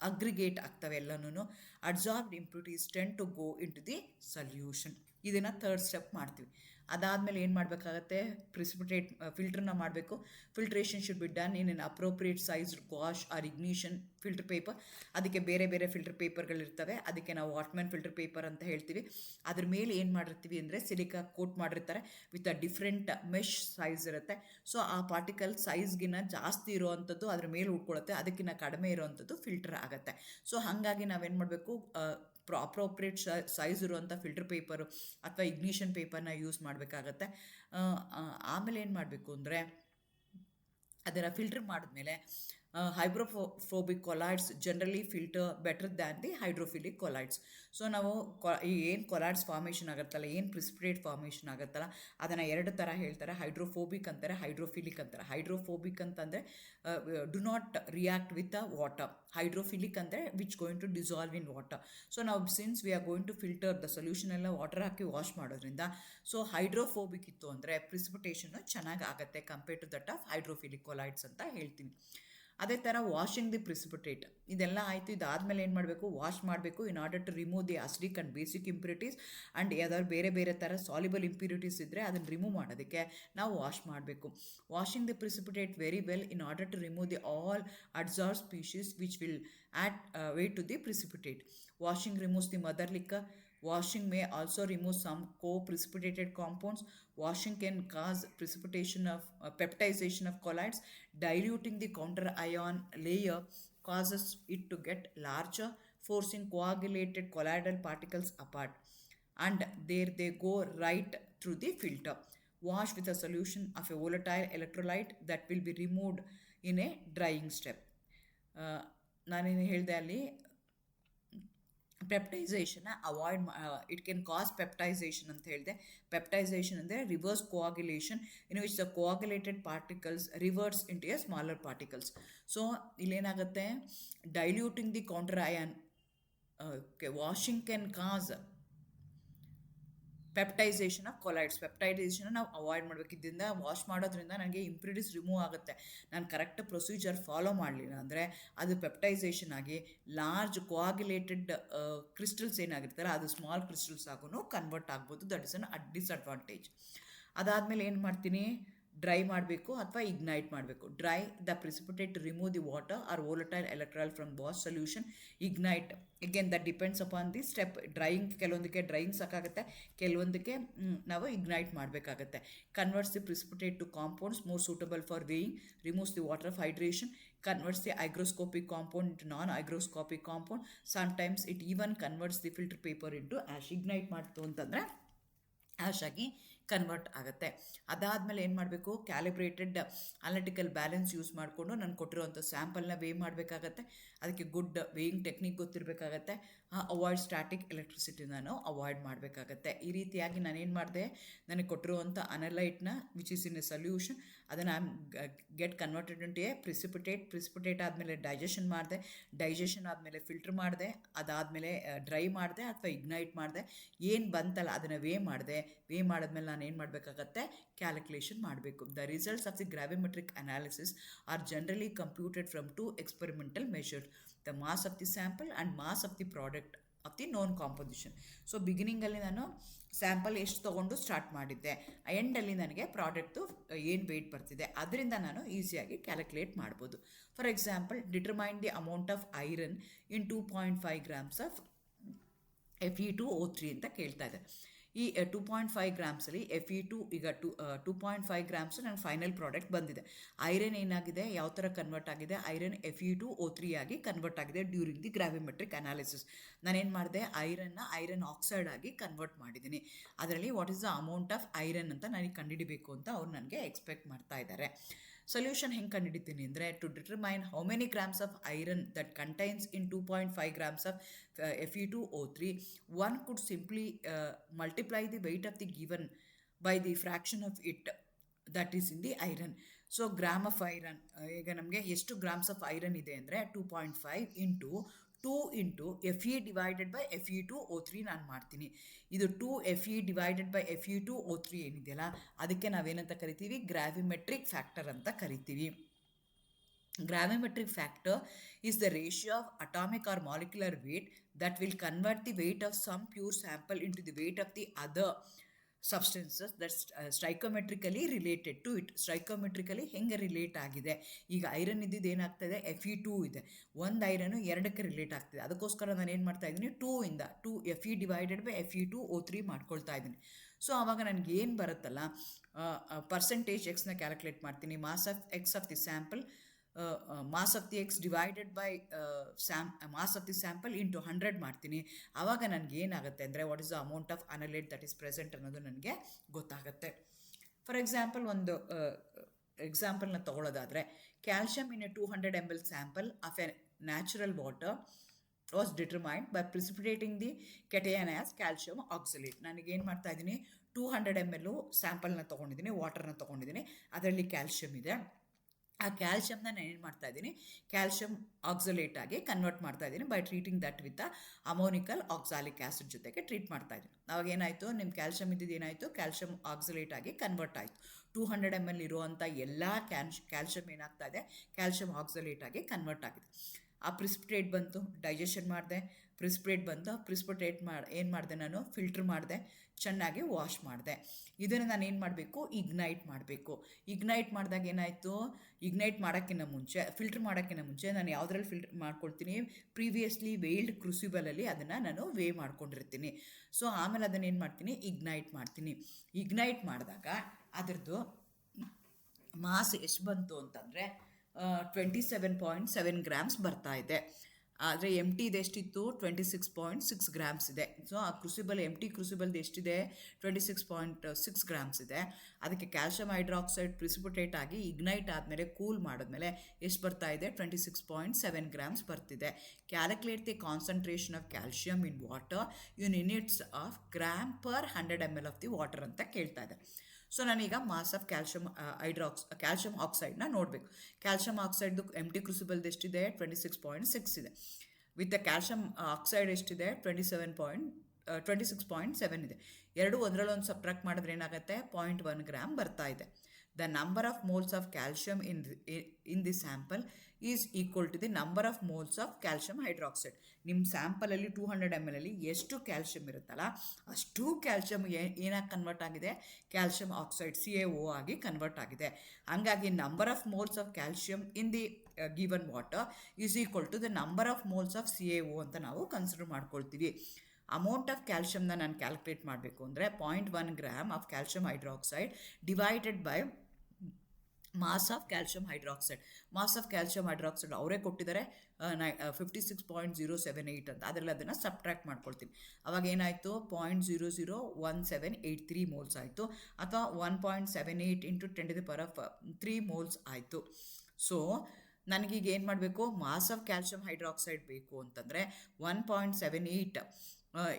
aggregate ಆಗ್ತವೆ ಎಲ್ಲನೂ. Adsorbed impurities tend to go into the solution. ಇದನ್ನು ಥರ್ಡ್ ಸ್ಟೆಪ್ ಮಾಡ್ತೀವಿ. ಅದಾದಮೇಲೆ ಏನು ಮಾಡಬೇಕಾಗತ್ತೆ, ಪ್ರಿಸಿಪಿಟೇಟ್ ಫಿಲ್ಟ್ರನ್ನ ಮಾಡಬೇಕು. Filtration should be done in an appropriate size wash or ignition filter paper. ಅದಕ್ಕೆ ಬೇರೆ ಬೇರೆ ಫಿಲ್ಟರ್ ಪೇಪರ್ಗಳಿರ್ತವೆ, ಅದಕ್ಕೆ ನಾವು ವಾಟ್ಮನ್ ಫಿಲ್ಟರ್ ಪೇಪರ್ ಅಂತ ಹೇಳ್ತೀವಿ. ಅದ್ರ ಮೇಲೆ ಏನು ಮಾಡಿರ್ತೀವಿ ಅಂದರೆ ಸಿಲಿಕಾ ಕೋಟ್ ಮಾಡಿರ್ತಾರೆ with a different mesh size ಇರುತ್ತೆ. ಸೊ ಆ ಪಾರ್ಟಿಕಲ್ ಸೈಜ್ಗಿನ್ನ ಜಾಸ್ತಿ ಇರೋವಂಥದ್ದು ಅದ್ರ ಮೇಲೆ ಉಟ್ಕೊಳ್ಳುತ್ತೆ, ಅದಕ್ಕಿಂತ ಕಡಿಮೆ ಇರೋವಂಥದ್ದು ಫಿಲ್ಟರ್ ಆಗುತ್ತೆ. ಸೊ ಹಾಗಾಗಿ ನಾವೇನು ಮಾಡಬೇಕು, ಅಪ್ರೋಪ್ರಿಯೇಟ್ ಸೈಜ್ ಇರುವಂಥ ಫಿಲ್ಟರ್ ಪೇಪರು ಅಥವಾ ಇಗ್ನಿಷನ್ ಪೇಪರ್ನ ಯೂಸ್ ಮಾಡಬೇಕಾಗತ್ತೆ. ಆಮೇಲೆ ಏನು ಮಾಡಬೇಕು ಅಂದರೆ, ಅದನ್ನು ಫಿಲ್ಟರ್ ಮಾಡಿದ್ಮೇಲೆ hydrophobic colloids generally filter better than the hydrophilic colloids. So ನಾವು ಏನು ಕೊಲಾಯ್ಡ್ಸ್ ಫಾರ್ಮೇಷನ್ ಆಗುತ್ತಲ್ಲ, ಏನು ಪ್ರಿಸಿಪಿಟೇಟ್ ಫಾರ್ಮೇಷನ್ ಆಗುತ್ತಲ್ಲ, ಅದನ್ನು ಎರಡು ಥರ ಹೇಳ್ತಾರೆ. ಹೈಡ್ರೋಫೋಬಿಕ್ ಅಂತಾರೆ, ಹೈಡ್ರೋಫಿಲಿಕ್ ಅಂತಾರೆ. ಹೈಡ್ರೋಫೋಬಿಕ್ ಅಂತಂದರೆ do not react with the water. Hydrophilic ಅಂದರೆ which going to dissolve in water. So ನಾವು since we are going to filter the solution ಎಲ್ಲ ವಾಟರ್ ಹಾಕಿ ವಾಶ್ ಮಾಡೋದ್ರಿಂದ, ಸೊ ಹೈಡ್ರೋಫೋಬಿಕ್ ಇತ್ತು ಅಂದರೆ ಪ್ರಿಸಿಪಿಟೇಷನ್ನು ಚೆನ್ನಾಗಿ ಆಗುತ್ತೆ compare to that of hydrophilic colloids ಅಂತ ಹೇಳ್ತೀನಿ. ಅದೇ ಥರ ವಾಷಿಂಗ್ ದಿ ಪ್ರಿಸಿಪಿಟೇಟ್. ಇದೆಲ್ಲ ಆಯಿತು. ಇದಾದಮೇಲೆ ಏನು ಮಾಡಬೇಕು, ವಾಶ್ ಮಾಡಬೇಕು in order to remove the acidic and basic impurities and ಯಾವ್ದಾದ್ರು ಬೇರೆ ಬೇರೆ ಥರ ಸಾಲ್ಯುಬಲ್ ಇಂಪ್ಯೂರಿಟೀಸ್ ಇದ್ದರೆ ಅದನ್ನು ರಿಮೂವ್ ಮಾಡೋದಕ್ಕೆ ನಾವು ವಾಶ್ ಮಾಡಬೇಕು. Washing the precipitate very well in order to remove the all adsorb species which will add weight to the precipitate. Washing removes the mother liquor. Washing may also remove some co-precipitated compounds. Washing can cause precipitation of peptidization of colloids. Diluting the counter ion layer causes it to get larger, forcing coagulated colloidal particles apart. And there they go right through the filter. Wash with a solution of a volatile electrolyte that will be removed in a drying step. ನಾನೇನು ಹೇಳಿದೆ ಅಲ್ಲಿ, ಪೆಪ್ಟೈಸೇಷನ್ನ avoid it can cause peptization ಅಂತ ಹೇಳಿದೆ. Peptization ಅಂದರೆ reverse coagulation in which the coagulated particles reverse into a smaller particles. So ಇಲ್ಲೇನಾಗುತ್ತೆ, diluting the counter ion washing can cause peptization of colloids. Peptization ನಾವು avoid ಮಾಡಬೇಕು. ಇದರಿಂದ wash ಮಾಡೋದ್ರಿಂದ ನನಗೆ impurities remove ಆಗುತ್ತೆ. ನಾನು ಕರೆಕ್ಟ್ ಪ್ರೊಸೀಜರ್ ಫಾಲೋ ಮಾಡಲಿಲ್ಲ ಅಂದರೆ ಅದು ಪೆಪ್ಟೈಸೇಷನ್ ಆಗಿ ಲಾರ್ಜ್ ಕೋಆಗುಲೇಟೆಡ್ ಕ್ರಿಸ್ಟಲ್ಸ್ ಏನಾಗಿರ್ತಾರೆ ಅದು ಸ್ಮಾಲ್ ಕ್ರಿಸ್ಟಲ್ಸ್ ಆಗೂ ಕನ್ವರ್ಟ್ ಆಗ್ಬೋದು. That is an disadvantage. ಅದಾದಮೇಲೆ ಏನು ಮಾಡ್ತೀನಿ, ಡ್ರೈ ಮಾಡಬೇಕು ಅಥವಾ ಇಗ್ನೈಟ್ ಮಾಡಬೇಕು. Dry the precipitate to remove the water or volatile electrolyte from wash solution. Ignite again that depends upon the step. Drying ಕೆಲವೊಂದಕ್ಕೆ ಡ್ರೈಯಿಂಗ್ ಸಾಕಾಗುತ್ತೆ, ಕೆಲವೊಂದಕ್ಕೆ ನಾವು ಇಗ್ನೈಟ್ ಮಾಡಬೇಕಾಗತ್ತೆ. Converts the precipitate to compounds more suitable for weighing. Removes the water of hydration. Converts the hygroscopic compound into non-hygroscopic compound. Sometimes it even converts the filter paper into ash. Ignite ಮಾಡ್ತು ಅಂತಂದರೆ ash ಆಗಿ convert ಆಗುತ್ತೆ. ಅದಾದಮೇಲೆ ಏನು ಮಾಡಬೇಕು, calibrated analytical balance use ಮಾಡಿಕೊಂಡು ನಾನು ಕೊಟ್ಟಿರೋವಂಥ ಸ್ಯಾಂಪಲ್ನ weigh ಮಾಡಬೇಕಾಗತ್ತೆ. ಅದಕ್ಕೆ ಗುಡ್ ವೇಯಿಂಗ್ ಟೆಕ್ನಿಕ್ ಗೊತ್ತಿರಬೇಕಾಗತ್ತೆ. ಅವಾಯ್ಡ್ ಸ್ಟ್ಯಾಟಿಕ್ ಎಲೆಕ್ಟ್ರಿಸಿಟಿ ನಾನು ಅವಾಯ್ಡ್ ಮಾಡಬೇಕಾಗತ್ತೆ. ಈ ರೀತಿಯಾಗಿ ನಾನೇನು ಮಾಡಿದೆ, ನನಗೆ ಕೊಟ್ಟಿರುವಂಥ ಅನಲೈಟ್ನ which is in a solution ಅದನ್ನು get converted into a precipitate ಆದಮೇಲೆ ಡೈಜೆಷನ್ ಮಾಡಿದೆ. ಡೈಜೆಷನ್ ಆದಮೇಲೆ ಫಿಲ್ಟರ್ ಮಾಡಿದೆ. ಅದಾದಮೇಲೆ ಡ್ರೈ ಮಾಡಿದೆ ಅಥವಾ ಇಗ್ನೈಟ್ ಮಾಡಿದೆ. ಏನು ಬಂತಲ್ಲ ಅದನ್ನು ವೇ ಮಾಡಿದ್ಮೇಲೆ ನಾನು ಏನು ಮಾಡಬೇಕಾಗತ್ತೆ, ಕ್ಯಾಲ್ಕುಲೇಷನ್ ಮಾಡಬೇಕು. The results of the gravimetric analysis are generally computed from 2 experimental measures, the mass of the sample and mass of the product of the known composition. So ಬಿಗಿನಿಂಗಲ್ಲಿ ನಾನು ಸ್ಯಾಂಪಲ್ ಎಷ್ಟು ತೊಗೊಂಡು ಸ್ಟಾರ್ಟ್ ಮಾಡಿದ್ದೆ, ಎಂಡಲ್ಲಿ ನನಗೆ ಪ್ರಾಡಕ್ಟು ಏನು weight ಬರ್ತಿದೆ ಅದರಿಂದ ನಾನು ಈಸಿಯಾಗಿ ಕ್ಯಾಲ್ಕುಲೇಟ್ ಮಾಡ್ಬೋದು. For example, determine the amount of iron in 2.5 grams of Fe2O3 ಅಂತ ಕೇಳ್ತಾ ಇದೆ. ಈ 2.5 ಗ್ರಾಮ್ಸಲ್ಲಿ Fe2 ಈಗ 2.5 ಗ್ರಾಮ್ಸ್ ನನ್ನ ಫೈನಲ್ ಪ್ರಾಡಕ್ಟ್ ಬಂದಿದೆ. ಐರನ್ ಏನಾಗಿದೆ, ಯಾವ ಥರ ಕನ್ವರ್ಟ್ ಆಗಿದೆ, ಐರನ್ Fe2O3 ಆಗಿ ಕನ್ವರ್ಟ್ ಆಗಿದೆ ಡ್ಯೂರಿಂಗ್ ದಿ ಗ್ರಾವಿಮೆಟ್ರಿಕ್ ಅನಾಲಿಸಿಸ್. ನಾನೇನು ಮಾಡಿದೆ, ಐರನ್ ಆಕ್ಸೈಡ್ ಆಗಿ ಕನ್ವರ್ಟ್ ಮಾಡಿದ್ದೀನಿ. ಅದರಲ್ಲಿ what is the amount of iron ಅಂತ ನನಗೆ ಕಂಡುಹಿಡಿಬೇಕು ಅಂತ ಅವ್ರು ನನಗೆ ಎಕ್ಸ್ಪೆಕ್ಟ್ ಮಾಡ್ತಾ ಇದ್ದಾರೆ. ಸೊಲ್ಯೂಷನ್ ಹೆಂಗೆ ಕಂಡುಹಿಡಿತೀನಿ ಅಂದರೆ, to determine how many grams of iron that contains in 2.5 grams of Fe2O3, one could simply multiply the weight of the given by the fraction of it that is in the iron. So gram of iron, ಈಗ ನಮಗೆ ಎಷ್ಟು grams of iron ಇದೆ ಅಂದರೆ 2.5 into 2 into Fe divided by Fe2O3 ನಾನು ಮಾಡ್ತೀನಿ. ಇದು 2 Fe divided by Fe2O3 ಏನಿದೆಯಲ್ಲ, ಅದಕ್ಕೆ ನಾವೇನಂತ ಕರಿತೀವಿ, ಗ್ರಾವಿಮೆಟ್ರಿಕ್ ಫ್ಯಾಕ್ಟರ್ ಅಂತ ಕರಿತೀವಿ. Gravimetric factor is the ratio of atomic or molecular weight that will convert the weight of some pure sample into the weight of the other substances that's stoichiometrically related to it. Stoichiometrically ಹೆಂಗೆ relate ಆಗಿದೆ, ಈಗ iron ಇದ್ದಿದ್ದು ಏನಾಗ್ತದೆ, Fe2 ಇದೆ, ಒಂದು iron ಎರಡಕ್ಕೆ relate ಆಗ್ತಿದೆ. ಅದಕ್ಕೋಸ್ಕರ ನಾನು ಏನು ಮಾಡ್ತಾ ಇದ್ದೀನಿ, 2 Fe ಡಿವೈಡೆಡ್ ಬೈ Fe2O3 ಮಾಡ್ಕೊಳ್ತಾ ಇದ್ದೀನಿ. ಸೊ ಆವಾಗ ನನಗೆ ಏನು ಬರುತ್ತಲ್ಲ, ಪರ್ಸೆಂಟೇಜ್ ಎಕ್ಸ್ನ ಕ್ಯಾಲ್ಕುಲೇಟ್ ಮಾಡ್ತೀನಿ. Mass of X of the sample, mass of the X divided by mass of the sample into 100 ಮಾಡ್ತೀನಿ. ಆವಾಗ ನನಗೆ ಏನಾಗುತ್ತೆ ಅಂದರೆ, what is the amount of analyte that is present ಅನ್ನೋದು ನನಗೆ ಗೊತ್ತಾಗುತ್ತೆ. ಫಾರ್ ಎಕ್ಸಾಂಪಲ್, ಒಂದು ಎಕ್ಸಾಂಪಲ್ನ ತೊಗೊಳ್ಳೋದಾದರೆ, calcium in a 200 ml sample of a natural water was determined by precipitating the cation as calcium oxalate. ನನಗೇನು ಮಾಡ್ತಾ ಇದ್ದೀನಿ, 200 ml ಸ್ಯಾಂಪಲ್ನ ತೊಗೊಂಡಿದ್ದೀನಿ, ವಾಟರ್ನ ತೊಗೊಂಡಿದ್ದೀನಿ, ಅದರಲ್ಲಿ ಕ್ಯಾಲ್ಶಿಯಮ್ ಇದೆ. ಆ ಕ್ಯಾಲ್ಶಿಯಮ್ನ ನಾನು ಏನು ಮಾಡ್ತಾ ಇದ್ದೀನಿ, ಕ್ಯಾಲ್ಶಿಯಮ್ ಆಕ್ಸಲೇಟ್ ಆಗಿ ಕನ್ವರ್ಟ್ ಮಾಡ್ತಾ ಇದ್ದೀನಿ by treating that with ammoniacal oxalic acid ಜೊತೆಗೆ ಟ್ರೀಟ್ ಮಾಡ್ತಾ ಇದ್ದೀನಿ. ಅವಾಗ ಏನಾಯಿತು, ನಿಮ್ಮ ಕ್ಯಾಲ್ಶಿಯಮ್ ಇದ್ದಿದ್ದು ಏನಾಯಿತು, ಕ್ಯಾಲ್ಶಿಯಮ್ ಆಕ್ಸಲೇಟ್ ಆಗಿ ಕನ್ವರ್ಟ್ ಆಯಿತು. 200 ml ಇರುವಂಥ ಎಲ್ಲ ಕ್ಯಾಲ್ಶಿಯಮ್ ಏನಾಗ್ತಾ ಇದೆ, ಕ್ಯಾಲ್ಶಿಯಮ್ ಆಕ್ಸಲೇಟ್ ಆಗಿ ಕನ್ವರ್ಟ್ ಆಗಿದೆ. ಆ ಪ್ರಿಸಿಪಿಟೇಟ್ ಬಂತು, ಡೈಜೆಷನ್ ಮಾಡಿದೆ, ಪ್ರಿಸಿಪಿಟೇಟ್ ಬಂತು, ಪ್ರಿಸಿಪಿಟೇಟ್ ಏನು ಮಾಡಿದೆ, ನಾನು ಫಿಲ್ಟ್ರ್ ಮಾಡಿದೆ, ಚೆನ್ನಾಗಿ ವಾಶ್ ಮಾಡಿದೆ. ಇದನ್ನು ನಾನು ಏನು ಮಾಡಬೇಕು, ಇಗ್ನೈಟ್ ಮಾಡಬೇಕು. ಇಗ್ನೈಟ್ ಮಾಡಿದಾಗ ಏನಾಯಿತು, ಇಗ್ನೈಟ್ ಮಾಡೋಕ್ಕಿಂತ ಮುಂಚೆ, ಫಿಲ್ಟ್ರ್ ಮಾಡೋಕ್ಕಿಂತ ಮುಂಚೆ ನಾನು ಯಾವುದ್ರಲ್ಲಿ ಫಿಲ್ಟ್ರ್ ಮಾಡ್ಕೊಳ್ತೀನಿ, ಪ್ರೀವಿಯಸ್ಲಿ ವೇಲ್ಡ್ ಕ್ರೂಸಿಬಲಲ್ಲಿ ಅದನ್ನು ನಾನು ವೇ ಮಾಡ್ಕೊಂಡಿರ್ತೀನಿ. ಸೊ ಆಮೇಲೆ ಅದನ್ನು ಏನು ಮಾಡ್ತೀನಿ, ಇಗ್ನೈಟ್ ಮಾಡ್ತೀನಿ. ಇಗ್ನೈಟ್ ಮಾಡಿದಾಗ ಅದರದ್ದು ಮಾಸ್ ಎಷ್ಟು ಬಂತು ಅಂತಂದರೆ 27.7 ಗ್ರಾಮ್ಸ್ ಬರ್ತಾ ಇದೆ. ಆದರೆ ಎಮ್ ಟಿದು ಎಷ್ಟಿತ್ತು, 26.6 ಗ್ರಾಮ್ಸ್ ಇದೆ. ಸೊ ಆ ಕ್ರೂಸಿಬಲ್, ಎಮ್ ಟಿ ಕ್ರೂಸಿಬಲ್ದು ಎಷ್ಟಿದೆ, 26.6 ಗ್ರಾಮ್ಸ್ ಇದೆ. ಅದಕ್ಕೆ ಕ್ಯಾಲ್ಶಿಯಮ್ ಹೈಡ್ರಾಕ್ಸೈಡ್ ಪ್ರಿಸಿಪಿಟೇಟ್ ಆಗಿ ಇಗ್ನೈಟ್ ಆದಮೇಲೆ ಕೂಲ್ ಮಾಡಿದ್ಮೇಲೆ ಎಷ್ಟು ಬರ್ತಾ ಇದೆ, 26.7 ಗ್ರಾಮ್ಸ್ ಬರ್ತಿದೆ. Calculate the concentration of calcium in water in units of gram per 100 ml of the water ಅಂತ ಕೇಳ್ತಾ ಇದೆ. ಸೊ ನಾನೀಗ ಮಾಸ್ ಆಫ್ ಕ್ಯಾಲ್ಶಿಯಮ್ ಆಕ್ಸೈಡ್ನ ನೋಡಬೇಕು. ಕ್ಯಾಲ್ಶಿಯಮ್ ಆಕ್ಸೈಡ್ದು ಎಮ್ ಟಿ ಕ್ರೂಸಿಬಲ್ದು ಎಷ್ಟಿದೆ, 26.6 ಇದೆ. ವಿತ್ ದ ಕ್ಯಾಲ್ಶಿಯಮ್ ಆಕ್ಸೈಡ್ ಎಷ್ಟಿದೆ, 26.7 ಇದೆ. ಎರಡು ಒಂದರಲ್ಲೊಂದು ಸಬ್ಟ್ರಾಕ್ಟ್ ಮಾಡಿದ್ರೆ ಏನಾಗುತ್ತೆ, 0.1 ಗ್ರಾಮ್ ಬರ್ತಾ ಇದೆ. The number of moles of calcium in the sample is equal to the number of moles of calcium hydroxide. ನಿಮ್ಮ ಸ್ಯಾಂಪಲಲ್ಲಿ 200 ml ಅಲ್ಲಿ ಎಷ್ಟು ಕ್ಯಾಲ್ಶಿಯಮ್ ಇರುತ್ತಲ್ಲ, ಅಷ್ಟು ಕ್ಯಾಲ್ಶಿಯಮ್ ಏನಾಗಿ ಕನ್ವರ್ಟ್ ಆಗಿದೆ, ಕ್ಯಾಲ್ಶಿಯಮ್ ಆಕ್ಸೈಡ್ CaO ಆಗಿ ಕನ್ವರ್ಟ್ ಆಗಿದೆ. ಹಂಗಾಗಿ number of moles of calcium in the given water is equal to the number of moles of CaO ಅಂತ ನಾವು ಕನ್ಸಿಡರ್ ಮಾಡ್ಕೊಳ್ತೀವಿ. ಅಮೌಂಟ್ ಆಫ್ ಕ್ಯಾಲ್ಶಿಯಮ್ನ ನಾನು ಕ್ಯಾಲ್ಕುಲೇಟ್ ಮಾಡಬೇಕು ಅಂದರೆ 0.1 gram of calcium hydroxide divided by mass of calcium hydroxide. Mass of calcium hydroxide ಅವರೇ ಕೊಟ್ಟಿದ್ದಾರೆ 56.078 ಅಂತ, ಅದರಲ್ಲಿ ಅದನ್ನು ಸಬ್ಟ್ರಾಕ್ಟ್ ಮಾಡ್ಕೊಳ್ತೀನಿ. ಅವಾಗ ಏನಾಯಿತು, 0.001783 ಮೋಲ್ಸ್ ಆಯಿತು, ಅಥವಾ 1.78 ಇಂಟು 10³ ಮೋಲ್ಸ್ ಆಯಿತು. ಸೊ ನನಗೀಗ ಏನು ಮಾಡಬೇಕು, ಮಾಸ್ ಆಫ್ ಕ್ಯಾಲ್ಶಿಯಮ್ ಹೈಡ್ರಾಕ್ಸೈಡ್ ಬೇಕು ಅಂತಂದರೆ 1.78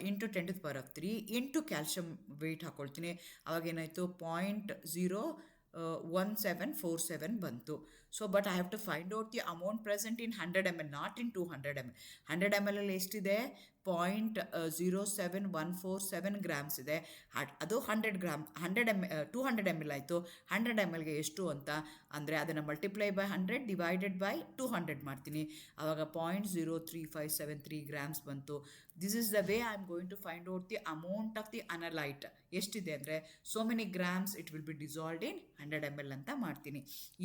ಇಂಟು 10³ ಇಂಟು ಕ್ಯಾಲ್ಶಿಯಮ್ ವೆಯ್ಟ್ ಹಾಕ್ಕೊಳ್ತೀನಿ. ಅವಾಗೇನಾಯಿತು, 0.1747 ಬಂತು. So but I have to find out the amount present in 100 ml, not in 200 ml. 100 ml ಅಲ್ಲಿ ಎಷ್ಟಿದೆ, 0.07147 ಗ್ರಾಮ್ಸ್ ಇದೆ. ಅದು 100 ಗ್ರಾಮ್, 200 ml ಆಯಿತು. 100 mlಗೆ ಎಷ್ಟು ಅಂತ ಅಂದರೆ ಅದನ್ನು ಮಲ್ಟಿಪ್ಲೈ ಬೈ 100 ಡಿವೈಡೆಡ್ ಬೈ 200 ಮಾಡ್ತೀನಿ. ಆವಾಗ 0.03573 ಗ್ರಾಮ್ಸ್ ಬಂತು. This is the way I am going to find out the amount of the analyte. ಎಷ್ಟಿದೆ ಅಂದರೆ so many grams it will be dissolved in 100 ml ಅಂತ ಮಾಡ್ತೀನಿ.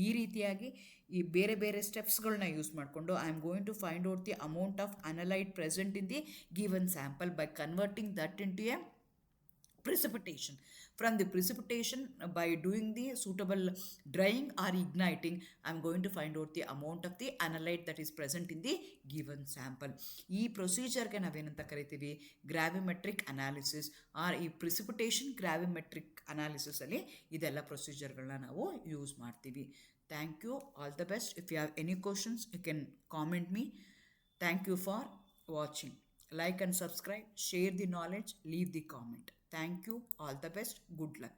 ಈ ರೀತಿಯಾಗಿ ಈ ಬೇರೆ ಬೇರೆ ಸ್ಟೆಪ್ಸ್ಗಳನ್ನ ಯೂಸ್ ಮಾಡಿಕೊಂಡು I am going to find out the amount of analyte present in the given sample by converting that into a precipitation. From the precipitation, by doing the suitable drying or igniting, I'm going to find out the amount of the analyte that is present in the given sample. ಈ ಪ್ರೊಸೀಜರ್ಗೆ ನಾವೇನಂತ ಕರಿತೀವಿ, gravimetric analysis or ಈ precipitation gravimetric ಅನಾಲಿಸಿಸಲ್ಲಿ ಇದೆಲ್ಲ ಪ್ರೊಸೀಜರ್ಗಳನ್ನ ನಾವು use ಮಾಡ್ತೀವಿ. Thank you, all the best. If you have any questions you can comment me. Thank you for watching. Like and subscribe, share the knowledge, leave the comment. Thank you, all the best, good luck.